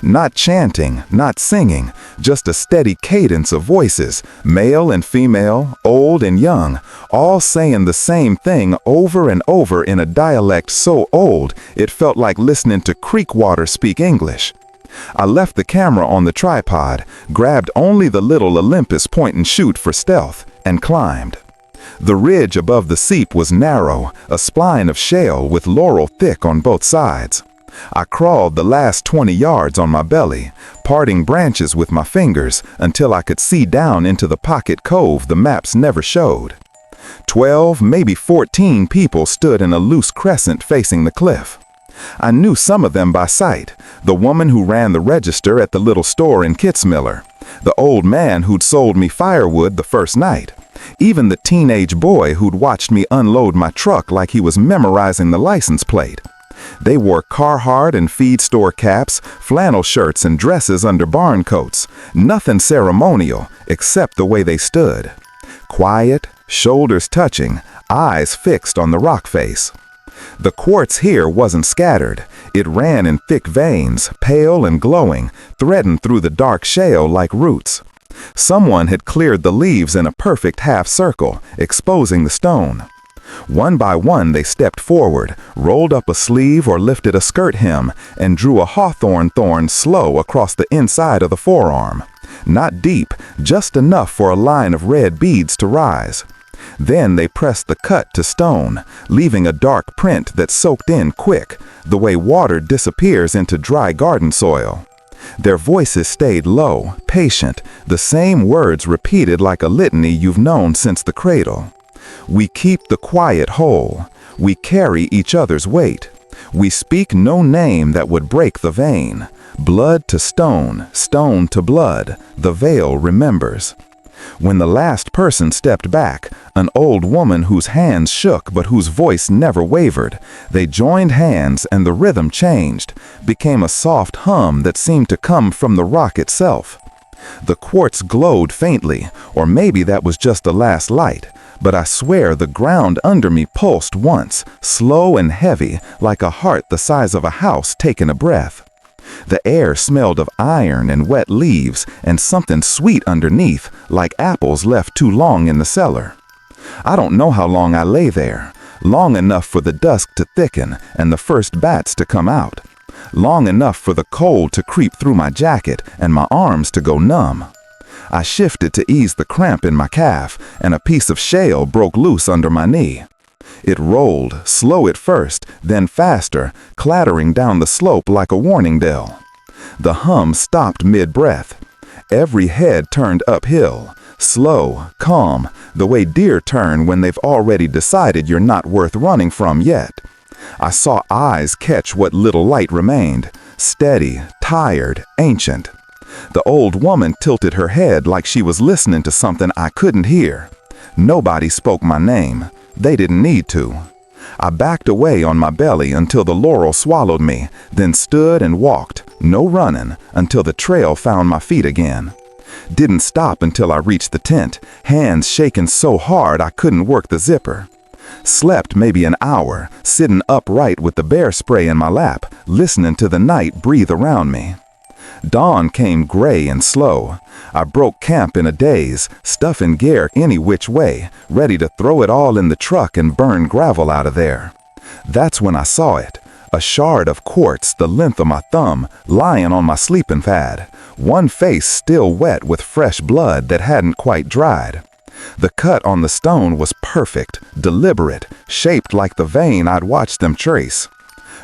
Not chanting, not singing, just a steady cadence of voices, male and female, old and young, all saying the same thing over and over in a dialect so old it felt like listening to creek water speak English. I left the camera on the tripod, grabbed only the little Olympus point and shoot for stealth, and climbed. The ridge above the seep was narrow, a spline of shale with laurel thick on both sides. I crawled the last 20 yards on my belly, parting branches with my fingers until I could see down into the pocket cove the maps never showed. 12, maybe 14 people stood in a loose crescent facing the cliff. I knew some of them by sight: the woman who ran the register at the little store in Kitzmiller, the old man who'd sold me firewood the first night, even the teenage boy who'd watched me unload my truck like he was memorizing the license plate. They wore Carhartt and feed store caps, flannel shirts and dresses under barn coats, nothing ceremonial except the way they stood. Quiet, shoulders touching, eyes fixed on the rock face. The quartz here wasn't scattered. It ran in thick veins, pale and glowing, threading through the dark shale like roots. Someone had cleared the leaves in a perfect half circle, exposing the stone. One by one they stepped forward, rolled up a sleeve or lifted a skirt hem, and drew a hawthorn thorn slow across the inside of the forearm. Not deep, just enough for a line of red beads to rise. Then they pressed the cut to stone, leaving a dark print that soaked in quick, the way water disappears into dry garden soil. Their voices stayed low, patient, the same words repeated like a litany you've known since the cradle. We keep the quiet whole. We carry each other's weight. We speak no name that would break the vein. Blood to stone, stone to blood, the veil remembers. When the last person stepped back, an old woman whose hands shook but whose voice never wavered, they joined hands and the rhythm changed, became a soft hum that seemed to come from the rock itself. The quartz glowed faintly, or maybe that was just the last light, but I swear the ground under me pulsed once, slow and heavy, like a heart the size of a house taking a breath. The air smelled of iron and wet leaves and something sweet underneath, like apples left too long in the cellar. I don't know how long I lay there, long enough for the dusk to thicken and the first bats to come out, long enough for the cold to creep through my jacket and my arms to go numb. I shifted to ease the cramp in my calf, and a piece of shale broke loose under my knee. It rolled, slow at first, then faster, clattering down the slope like a warning bell. The hum stopped mid-breath. Every head turned uphill, slow, calm, the way deer turn when they've already decided you're not worth running from yet. I saw eyes catch what little light remained, steady, tired, ancient. The old woman tilted her head like she was listening to something I couldn't hear. Nobody spoke my name. They didn't need to. I backed away on my belly until the laurel swallowed me, then stood and walked, no running, until the trail found my feet again. Didn't stop until I reached the tent, hands shaking so hard I couldn't work the zipper. Slept maybe an hour, sitting upright with the bear spray in my lap, listening to the night breathe around me. Dawn came gray and slow. I broke camp in a daze, stuffing gear any which way, ready to throw it all in the truck and burn gravel out of there. That's when I saw it, a shard of quartz the length of my thumb, lying on my sleeping pad, one face still wet with fresh blood that hadn't quite dried. The cut on the stone was perfect, deliberate, shaped like the vein I'd watched them trace.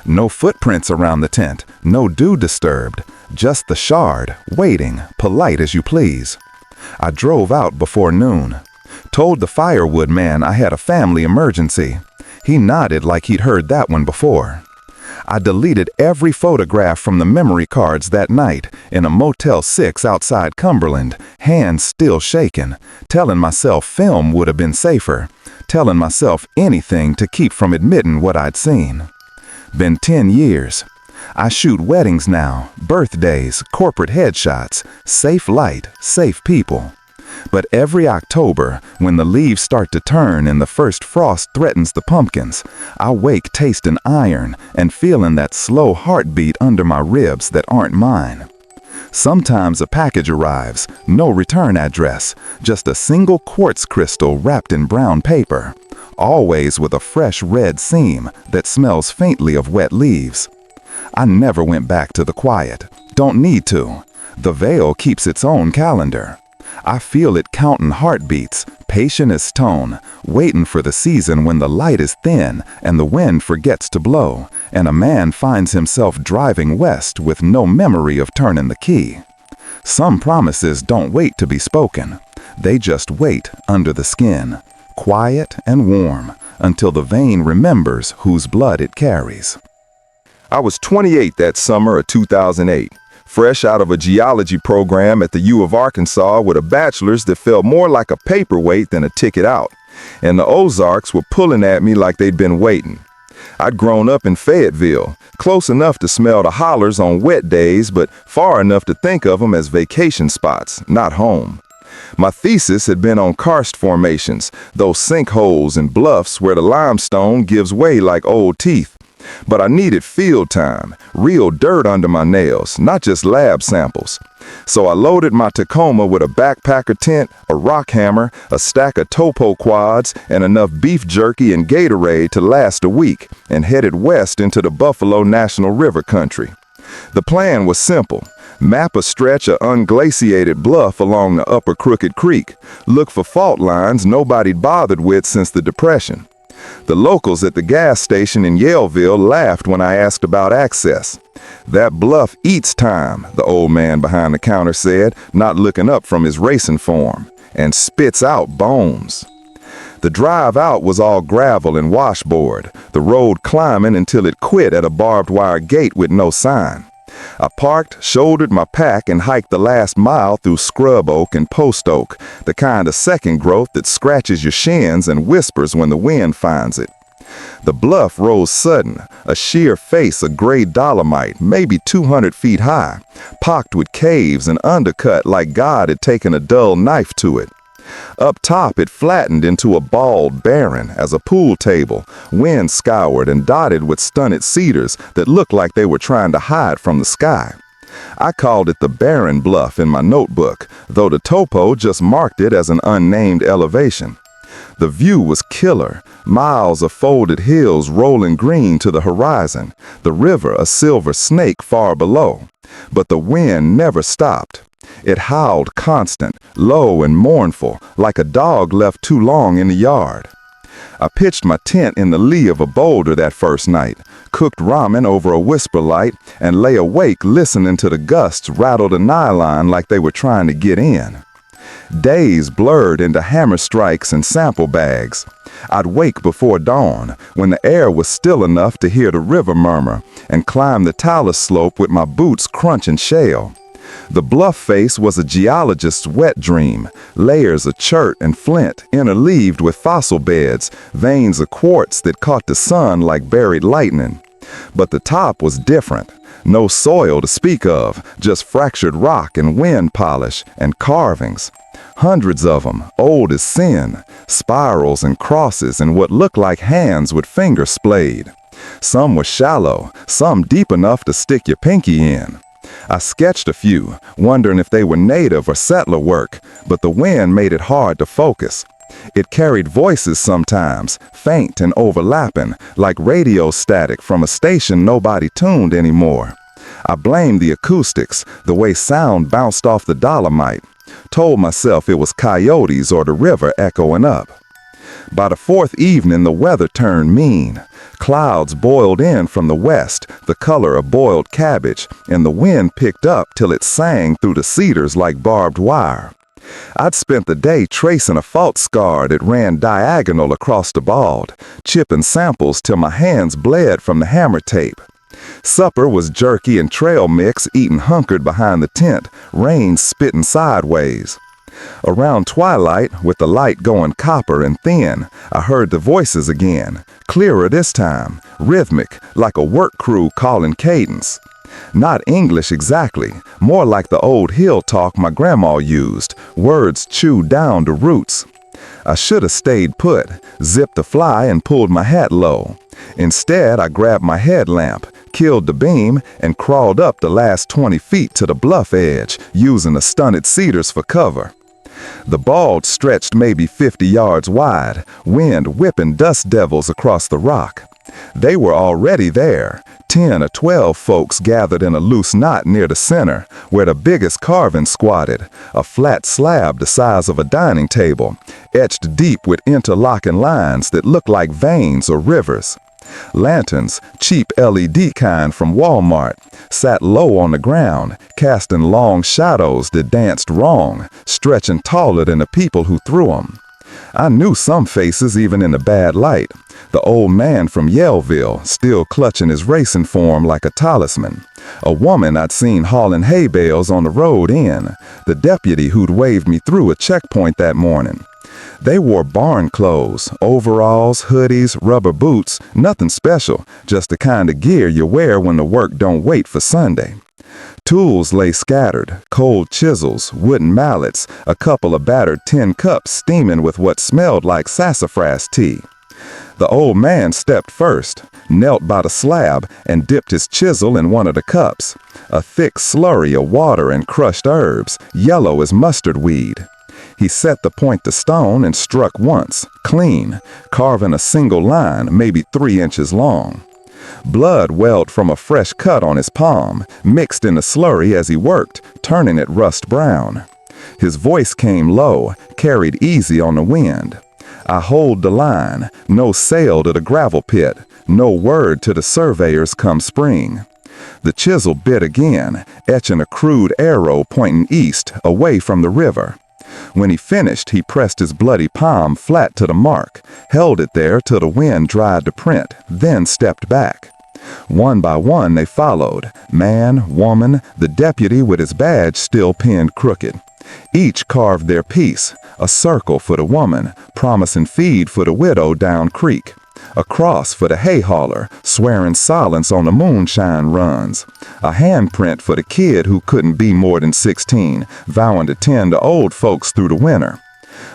No footprints around the tent, no dew disturbed, just the shard, waiting, polite as you please. I drove out before noon. Told the firewood man I had a family emergency. He nodded like he'd heard that one before. I deleted every photograph from the memory cards that night in a Motel 6 outside Cumberland, hands still shaking, telling myself film would have been safer, telling myself anything to keep from admitting what I'd seen. Been 10 years. I shoot weddings now, birthdays, corporate headshots, safe light, safe people. But every October, when the leaves start to turn and the first frost threatens the pumpkins, I wake tasting iron and feeling that slow heartbeat under my ribs that aren't mine. Sometimes a package arrives, no return address, just a single quartz crystal wrapped in brown paper, always with a fresh red seam that smells faintly of wet leaves. I never went back to the quiet. Don't need to. The veil keeps its own calendar. I feel it counting heartbeats, patient as stone, waiting for the season when the light is thin and the wind forgets to blow, and a man finds himself driving west with no memory of turning the key. Some promises don't wait to be spoken. They just wait under the skin, quiet and warm, until the vein remembers whose blood it carries. I was 28 that summer of 2008. Fresh out of a geology program at the U of Arkansas with a bachelor's that felt more like a paperweight than a ticket out. And the Ozarks were pulling at me like they'd been waiting. I'd grown up in Fayetteville, close enough to smell the hollers on wet days, but far enough to think of them as vacation spots, not home. My thesis had been on karst formations, those sinkholes and bluffs where the limestone gives way like old teeth. But I needed field time, real dirt under my nails, not just lab samples. So I loaded my Tacoma with a backpacker tent, a rock hammer, a stack of topo quads, and enough beef jerky and Gatorade to last a week, and headed west into the Buffalo National River country. The plan was simple. Map a stretch of unglaciated bluff along the upper Crooked Creek. Look for fault lines nobody'd bothered with since the Depression. The locals at the gas station in Yaleville laughed when I asked about access. "That bluff eats time," the old man behind the counter said, not looking up from his racing form, "and spits out bones." The drive out was all gravel and washboard, the road climbing until it quit at a barbed wire gate with no sign. I parked, shouldered my pack, and hiked the last mile through scrub oak and post oak, the kind of second growth that scratches your shins and whispers when the wind finds it. The bluff rose sudden, a sheer face of gray dolomite, maybe 200 feet high, pocked with caves and undercut like God had taken a dull knife to it. Up top it flattened into a bald barren as a pool table, wind scoured and dotted with stunted cedars that looked like they were trying to hide from the sky. I called it the Barren Bluff in my notebook, though the topo just marked it as an unnamed elevation. The view was killer, miles of folded hills rolling green to the horizon, the river a silver snake far below. But the wind never stopped. It howled constant, low and mournful, like a dog left too long in the yard. I pitched my tent in the lee of a boulder that first night, cooked ramen over a whisper light, and lay awake listening to the gusts rattle the nylon like they were trying to get in. Days blurred into hammer strikes and sample bags. I'd wake before dawn, when the air was still enough to hear the river murmur, and climb the talus slope with my boots crunching shale. The bluff face was a geologist's wet dream, layers of chert and flint interleaved with fossil beds, veins of quartz that caught the sun like buried lightning. But the top was different. No soil to speak of, just fractured rock and wind polish and carvings. Hundreds of them, old as sin, spirals and crosses and what looked like hands with fingers splayed. Some were shallow, some deep enough to stick your pinky in. I sketched a few, wondering if they were native or settler work, but the wind made it hard to focus. It carried voices sometimes, faint and overlapping, like radio static from a station nobody tuned anymore. I blamed the acoustics, the way sound bounced off the dolomite. Told myself it was coyotes or the river echoing up. By the fourth evening, the weather turned mean. Clouds boiled in from the west, the color of boiled cabbage, and the wind picked up till it sang through the cedars like barbed wire. I'd spent the day tracing a fault scar that ran diagonal across the bald, chipping samples till my hands bled from the hammer tape. Supper was jerky and trail mix eaten hunkered behind the tent, rain spitting sideways. Around twilight, with the light going copper and thin, I heard the voices again, clearer this time, rhythmic, like a work crew calling cadence. Not English exactly, more like the old hill talk my grandma used, words chewed down to roots. I should have stayed put, zipped the fly and pulled my hat low. Instead, I grabbed my headlamp, killed the beam, and crawled up the last 20 feet to the bluff edge, using the stunted cedars for cover. The bald stretched maybe 50 yards wide, wind whipping dust devils across the rock. They were already there, 10 or 12 folks gathered in a loose knot near the center, where the biggest carving squatted, a flat slab the size of a dining table, etched deep with interlocking lines that looked like veins or rivers. Lanterns, cheap LED kind from Walmart, sat low on the ground, casting long shadows that danced wrong, stretching taller than the people who threw them. I knew some faces even in the bad light. The old man from Yellville, still clutching his racing form like a talisman. A woman I'd seen hauling hay bales on the road in. The deputy who'd waved me through a checkpoint that morning. They wore barn clothes, overalls, hoodies, rubber boots, nothing special, just the kind of gear you wear when the work don't wait for Sunday. Tools lay scattered, cold chisels, wooden mallets, a couple of battered tin cups steaming with what smelled like sassafras tea. The old man stepped first, knelt by the slab, and dipped his chisel in one of the cups, a thick slurry of water and crushed herbs, yellow as mustard weed. He set the point to stone and struck once, clean, carving a single line, maybe 3 inches long. Blood welled from a fresh cut on his palm, mixed in the slurry as he worked, turning it rust brown. His voice came low, carried easy on the wind. I hold the line, no sail to the gravel pit, no word to the surveyors come spring. The chisel bit again, etching a crude arrow pointing east, away from the river. When he finished, he pressed his bloody palm flat to the mark, held it there till the wind dried the print, then stepped back. One by one they followed, man, woman, the deputy with his badge still pinned crooked. Each carved their piece, a circle for the woman, promising feed for the widow down creek. A cross for the hay hauler, swearing silence on the moonshine runs. A handprint for the kid who couldn't be more than 16, vowing to tend to old folks through the winter.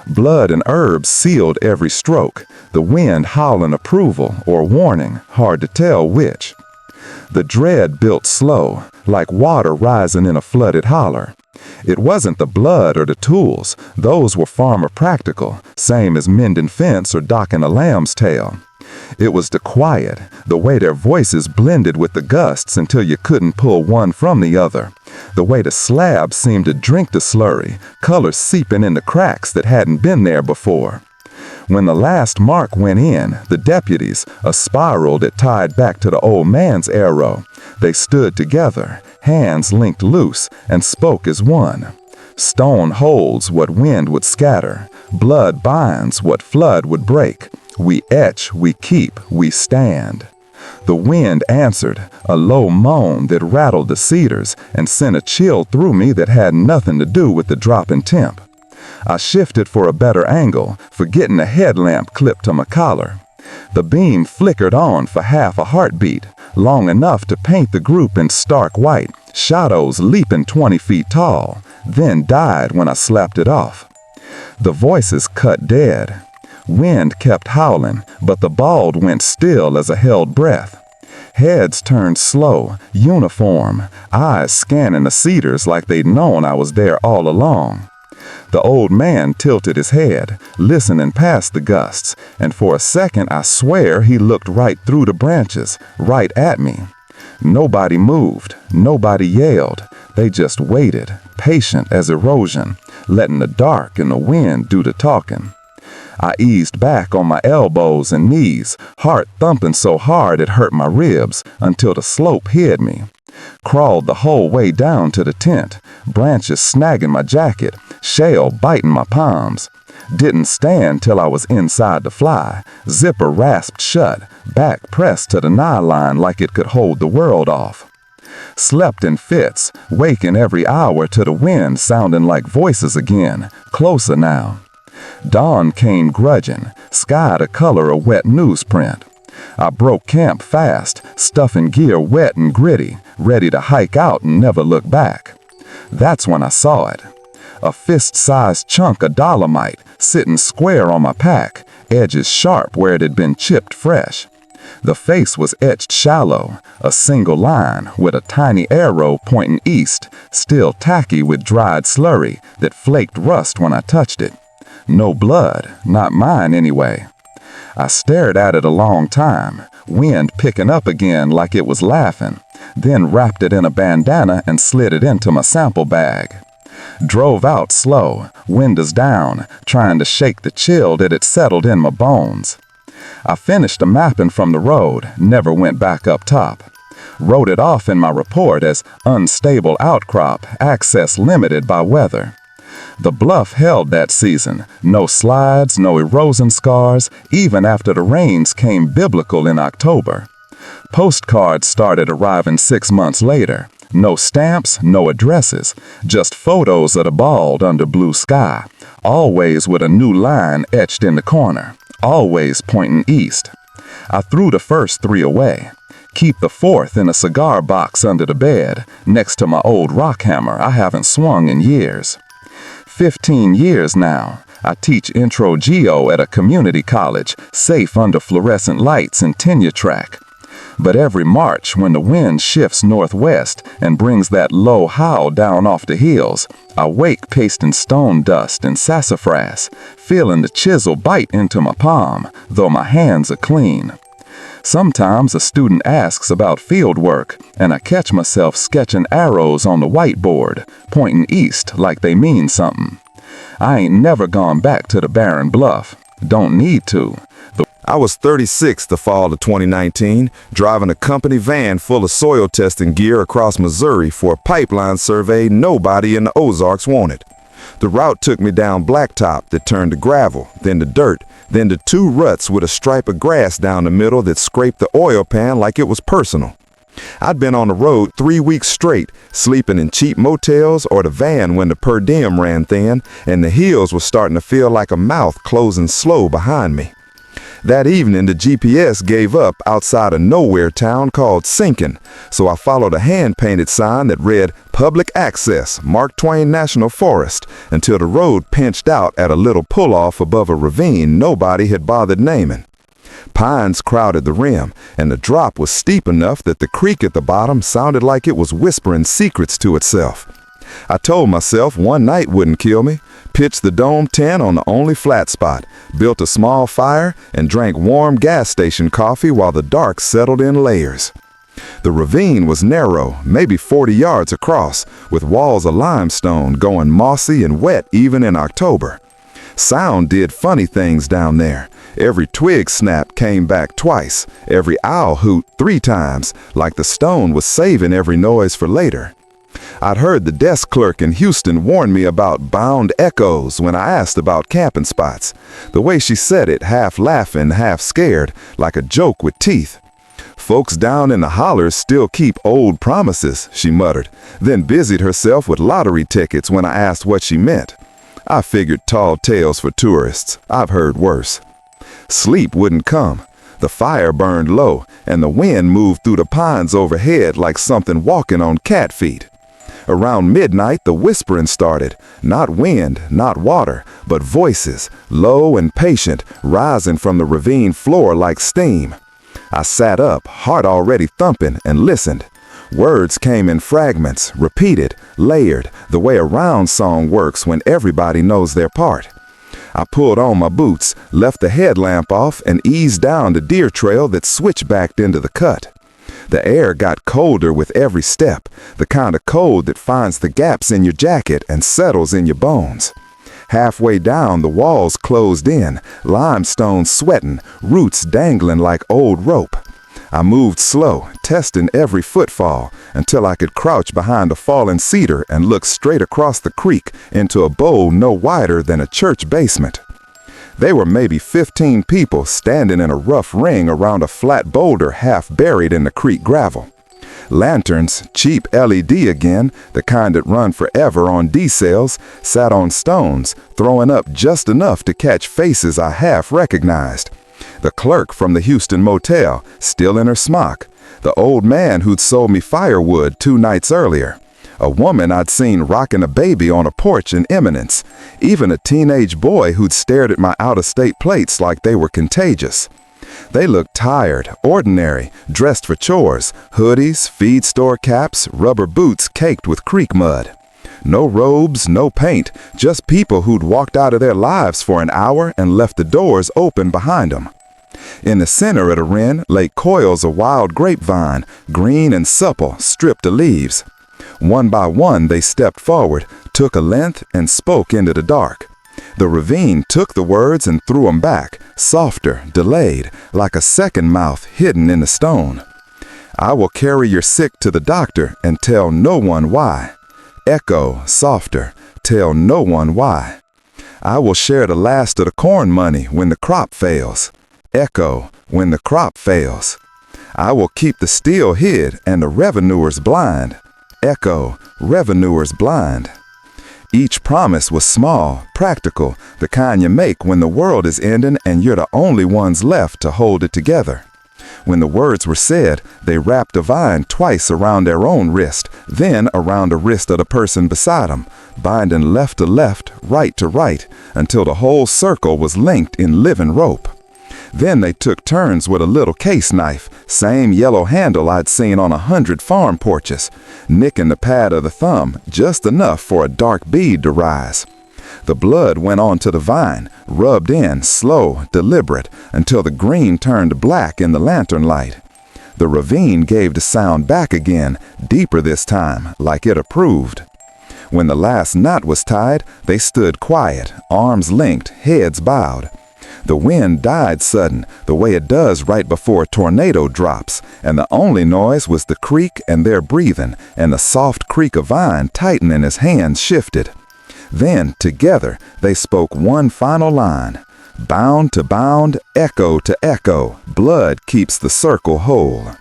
Blood and herbs sealed every stroke, the wind howling approval or warning, hard to tell which. The dread built slow, like water rising in a flooded holler. It wasn't the blood or the tools, those were farmer practical, same as mending fence or docking a lamb's tail. It was the quiet, the way their voices blended with the gusts until you couldn't pull one from the other. The way the slab seemed to drink the slurry, color seeping in the cracks that hadn't been there before. When the last mark went in, the deputies, a spiral that tied back to the old man's arrow, they stood together, hands linked loose, and spoke as one. Stone holds what wind would scatter, blood binds what flood would break. We etch, we keep, we stand. The wind answered, a low moan that rattled the cedars and sent a chill through me that had nothing to do with the drop in temp. I shifted for a better angle, forgetting a headlamp clipped to my collar. The beam flickered on for half a heartbeat, long enough to paint the group in stark white, shadows leaping 20 feet tall, then died when I slapped it off. The voices cut dead. Wind kept howling, but the bald went still as I held breath. Heads turned slow, uniform, eyes scanning the cedars like they'd known I was there all along. The old man tilted his head, listening past the gusts, and for a second I swear he looked right through the branches, right at me. Nobody moved, nobody yelled. They just waited, patient as erosion, letting the dark and the wind do the talking. I eased back on my elbows and knees, heart thumping so hard it hurt my ribs until the slope hid me. Crawled the whole way down to the tent, branches snagging my jacket, shale biting my palms. Didn't stand till I was inside the fly, zipper rasped shut, back pressed to the nylon like it could hold the world off. Slept in fits, waking every hour to the wind sounding like voices again, closer now. Dawn came grudging, sky the color of wet newsprint. I broke camp fast, stuffing gear wet and gritty, ready to hike out and never look back. That's when I saw it. A fist-sized chunk of dolomite sitting square on my pack, edges sharp where it had been chipped fresh. The face was etched shallow, a single line with a tiny arrow pointing east, still tacky with dried slurry that flaked rust when I touched it. No blood, not mine anyway. I stared at it a long time, wind picking up again like it was laughing, then wrapped it in a bandana and slid it into my sample bag. Drove out slow, windows down, trying to shake the chill that had settled in my bones. I finished the mapping from the road, never went back up top. Wrote it off in my report as unstable outcrop, access limited by weather. The bluff held that season, no slides, no erosion scars, even after the rains came biblical in October. Postcards started arriving 6 months later. No stamps, no addresses, just photos of the bald under blue sky, always with a new line etched in the corner, always pointing east. I threw the first 3 away. Keep the 4th in a cigar box under the bed, next to my old rock hammer I haven't swung in years. 15 years now. I teach intro geo at a community college, safe under fluorescent lights and tenure track. But every March, when the wind shifts northwest and brings that low howl down off the hills, I wake pasting stone dust and sassafras, feeling the chisel bite into my palm, though my hands are clean. Sometimes a student asks about field work, and I catch myself sketching arrows on the whiteboard, pointing east like they mean something. I ain't never gone back to the barren bluff. Don't need to. I was 36 the fall of 2019, driving a company van full of soil testing gear across Missouri for a pipeline survey nobody in the Ozarks wanted. The route took me down blacktop that turned to gravel, then to dirt, then to 2 ruts with a stripe of grass down the middle that scraped the oil pan like it was personal. I'd been on the road 3 weeks straight, sleeping in cheap motels or the van when the per diem ran thin, and the hills were starting to feel like a mouth closing slow behind me. That evening, the GPS gave up outside a nowhere town called Sinkin, so I followed a hand-painted sign that read Public Access, Mark Twain National Forest, until the road pinched out at a little pull-off above a ravine nobody had bothered naming. Pines crowded the rim, and the drop was steep enough that the creek at the bottom sounded like it was whispering secrets to itself. I told myself one night wouldn't kill me, pitched the dome tent on the only flat spot, built a small fire, and drank warm gas station coffee while the dark settled in layers. The ravine was narrow, maybe 40 yards across, with walls of limestone going mossy and wet even in October. Sound did funny things down there. Every twig snap came back twice, every owl hoot 3 times, like the stone was saving every noise for later. I'd heard the desk clerk in Houston warn me about bound echoes when I asked about camping spots. The way she said it, half laughing, half scared, like a joke with teeth. Folks down in the hollers still keep old promises, she muttered, then busied herself with lottery tickets when I asked what she meant. I figured tall tales for tourists. I've heard worse. Sleep wouldn't come. The fire burned low, and the wind moved through the pines overhead like something walking on cat feet. Around midnight, the whispering started. Not wind, not water, but voices, low and patient, rising from the ravine floor like steam. I sat up, heart already thumping, and listened. Words came in fragments, repeated, layered, the way a round song works when everybody knows their part. I pulled on my boots, left the headlamp off, and eased down the deer trail that switchbacked into the cut. The air got colder with every step, the kind of cold that finds the gaps in your jacket and settles in your bones. Halfway down, the walls closed in, limestone sweating, roots dangling like old rope. I moved slow, testing every footfall, until I could crouch behind a fallen cedar and look straight across the creek into a bowl no wider than a church basement. There were maybe 15 people standing in a rough ring around a flat boulder half buried in the creek gravel. Lanterns, cheap LED again, the kind that run forever on D-cells, sat on stones, throwing up just enough to catch faces I half recognized. The clerk from the Houston motel, still in her smock. The old man who'd sold me firewood 2 nights earlier. A woman I'd seen rocking a baby on a porch in Eminence. Even a teenage boy who'd stared at my out-of-state plates like they were contagious. They looked tired, ordinary, dressed for chores, hoodies, feed store caps, rubber boots caked with creek mud. No robes, no paint, just people who'd walked out of their lives for an hour and left the doors open behind them. In the center of the wren lay coils of wild grapevine, green and supple, stripped of leaves. One by one they stepped forward, took a length, and spoke into the dark. The ravine took the words and threw them back, softer, delayed, like a second mouth hidden in the stone. I will carry your sick to the doctor and tell no one why. Echo, softer, tell no one why. I will share the last of the corn money when the crop fails. Echo, when the crop fails. I will keep the steel hid and the revenuers blind. Echo, revenuers blind. Each promise was small, practical, the kind you make when the world is ending and you're the only ones left to hold it together. When the words were said, they wrapped a vine twice around their own wrist, then around the wrist of the person beside them, binding left to left, right to right, until the whole circle was linked in living rope. Then they took turns with a little case knife, same yellow handle I'd seen on 100 farm porches, nicking the pad of the thumb just enough for a dark bead to rise. The blood went onto the vine, rubbed in, slow, deliberate, until the green turned black in the lantern light. The ravine gave the sound back again, deeper this time, like it approved. When the last knot was tied, they stood quiet, arms linked, heads bowed. The wind died sudden, the way it does right before a tornado drops, and the only noise was the creak and their breathing, and the soft creak of vine tightening as hands shifted. Then, together, they spoke one final line. Bound to bound, echo to echo, blood keeps the circle whole.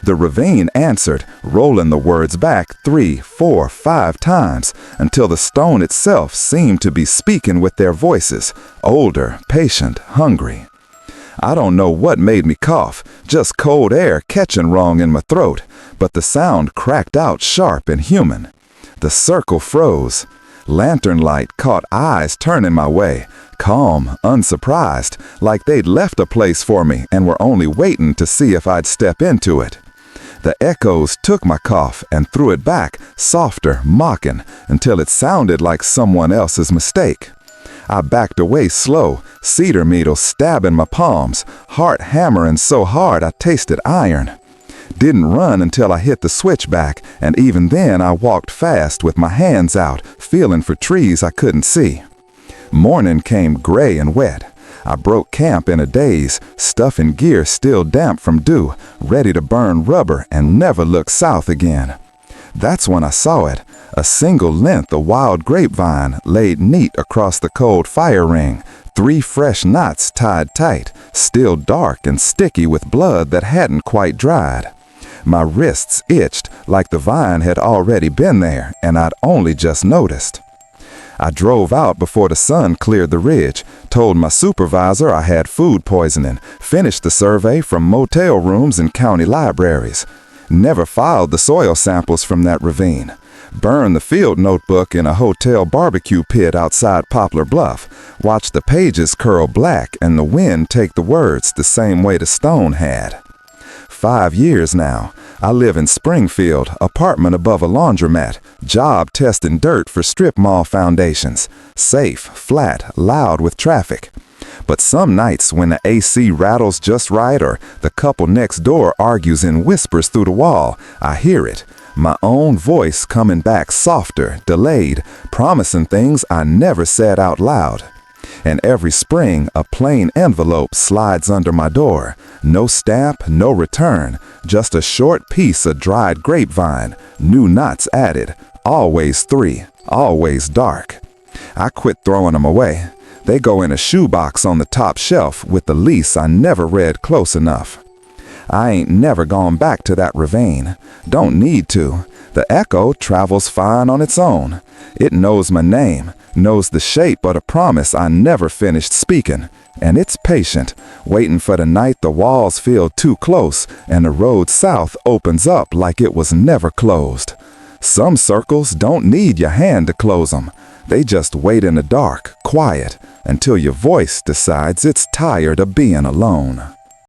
The ravine answered, rolling the words back 3, 4, 5 times, until the stone itself seemed to be speaking with their voices, older, patient, hungry. I don't know what made me cough, just cold air catching wrong in my throat, but the sound cracked out sharp and human. The circle froze. Lantern light caught eyes turning my way, calm, unsurprised, like they'd left a place for me and were only waiting to see if I'd step into it. The echoes took my cough and threw it back, softer, mocking, until it sounded like someone else's mistake. I backed away slow, cedar needles stabbing my palms, heart hammering so hard I tasted iron. Didn't run until I hit the switchback, and even then I walked fast with my hands out, feeling for trees I couldn't see. Morning came gray and wet. I broke camp in a daze, stuff and gear still damp from dew, ready to burn rubber and never look south again. That's when I saw it, a single length of wild grapevine laid neat across the cold fire ring, 3 fresh knots tied tight, still dark and sticky with blood that hadn't quite dried. My wrists itched like the vine had already been there and I'd only just noticed. I drove out before the sun cleared the ridge, told my supervisor I had food poisoning, finished the survey from motel rooms and county libraries. Never filed the soil samples from that ravine. Burn the field notebook in a hotel barbecue pit outside Poplar Bluff. Watch the pages curl black and the wind take the words the same way the stone had. 5 years now. I live in Springfield, apartment above a laundromat, job testing dirt for strip mall foundations. Safe, flat, loud with traffic. But some nights when the AC rattles just right or the couple next door argues in whispers through the wall, I hear it. My own voice coming back softer, delayed, promising things I never said out loud. And every spring, a plain envelope slides under my door. No stamp, no return, just a short piece of dried grapevine, new knots added, always 3, always dark. I quit throwing them away. They go in a shoebox on the top shelf with the lease I never read close enough. I ain't never gone back to that ravine. Don't need to. The echo travels fine on its own. It knows my name, knows the shape of the promise I never finished speaking, and it's patient, waiting for the night the walls feel too close and the road south opens up like it was never closed. Some circles don't need your hand to close them. They just wait in the dark, quiet, until your voice decides it's tired of being alone.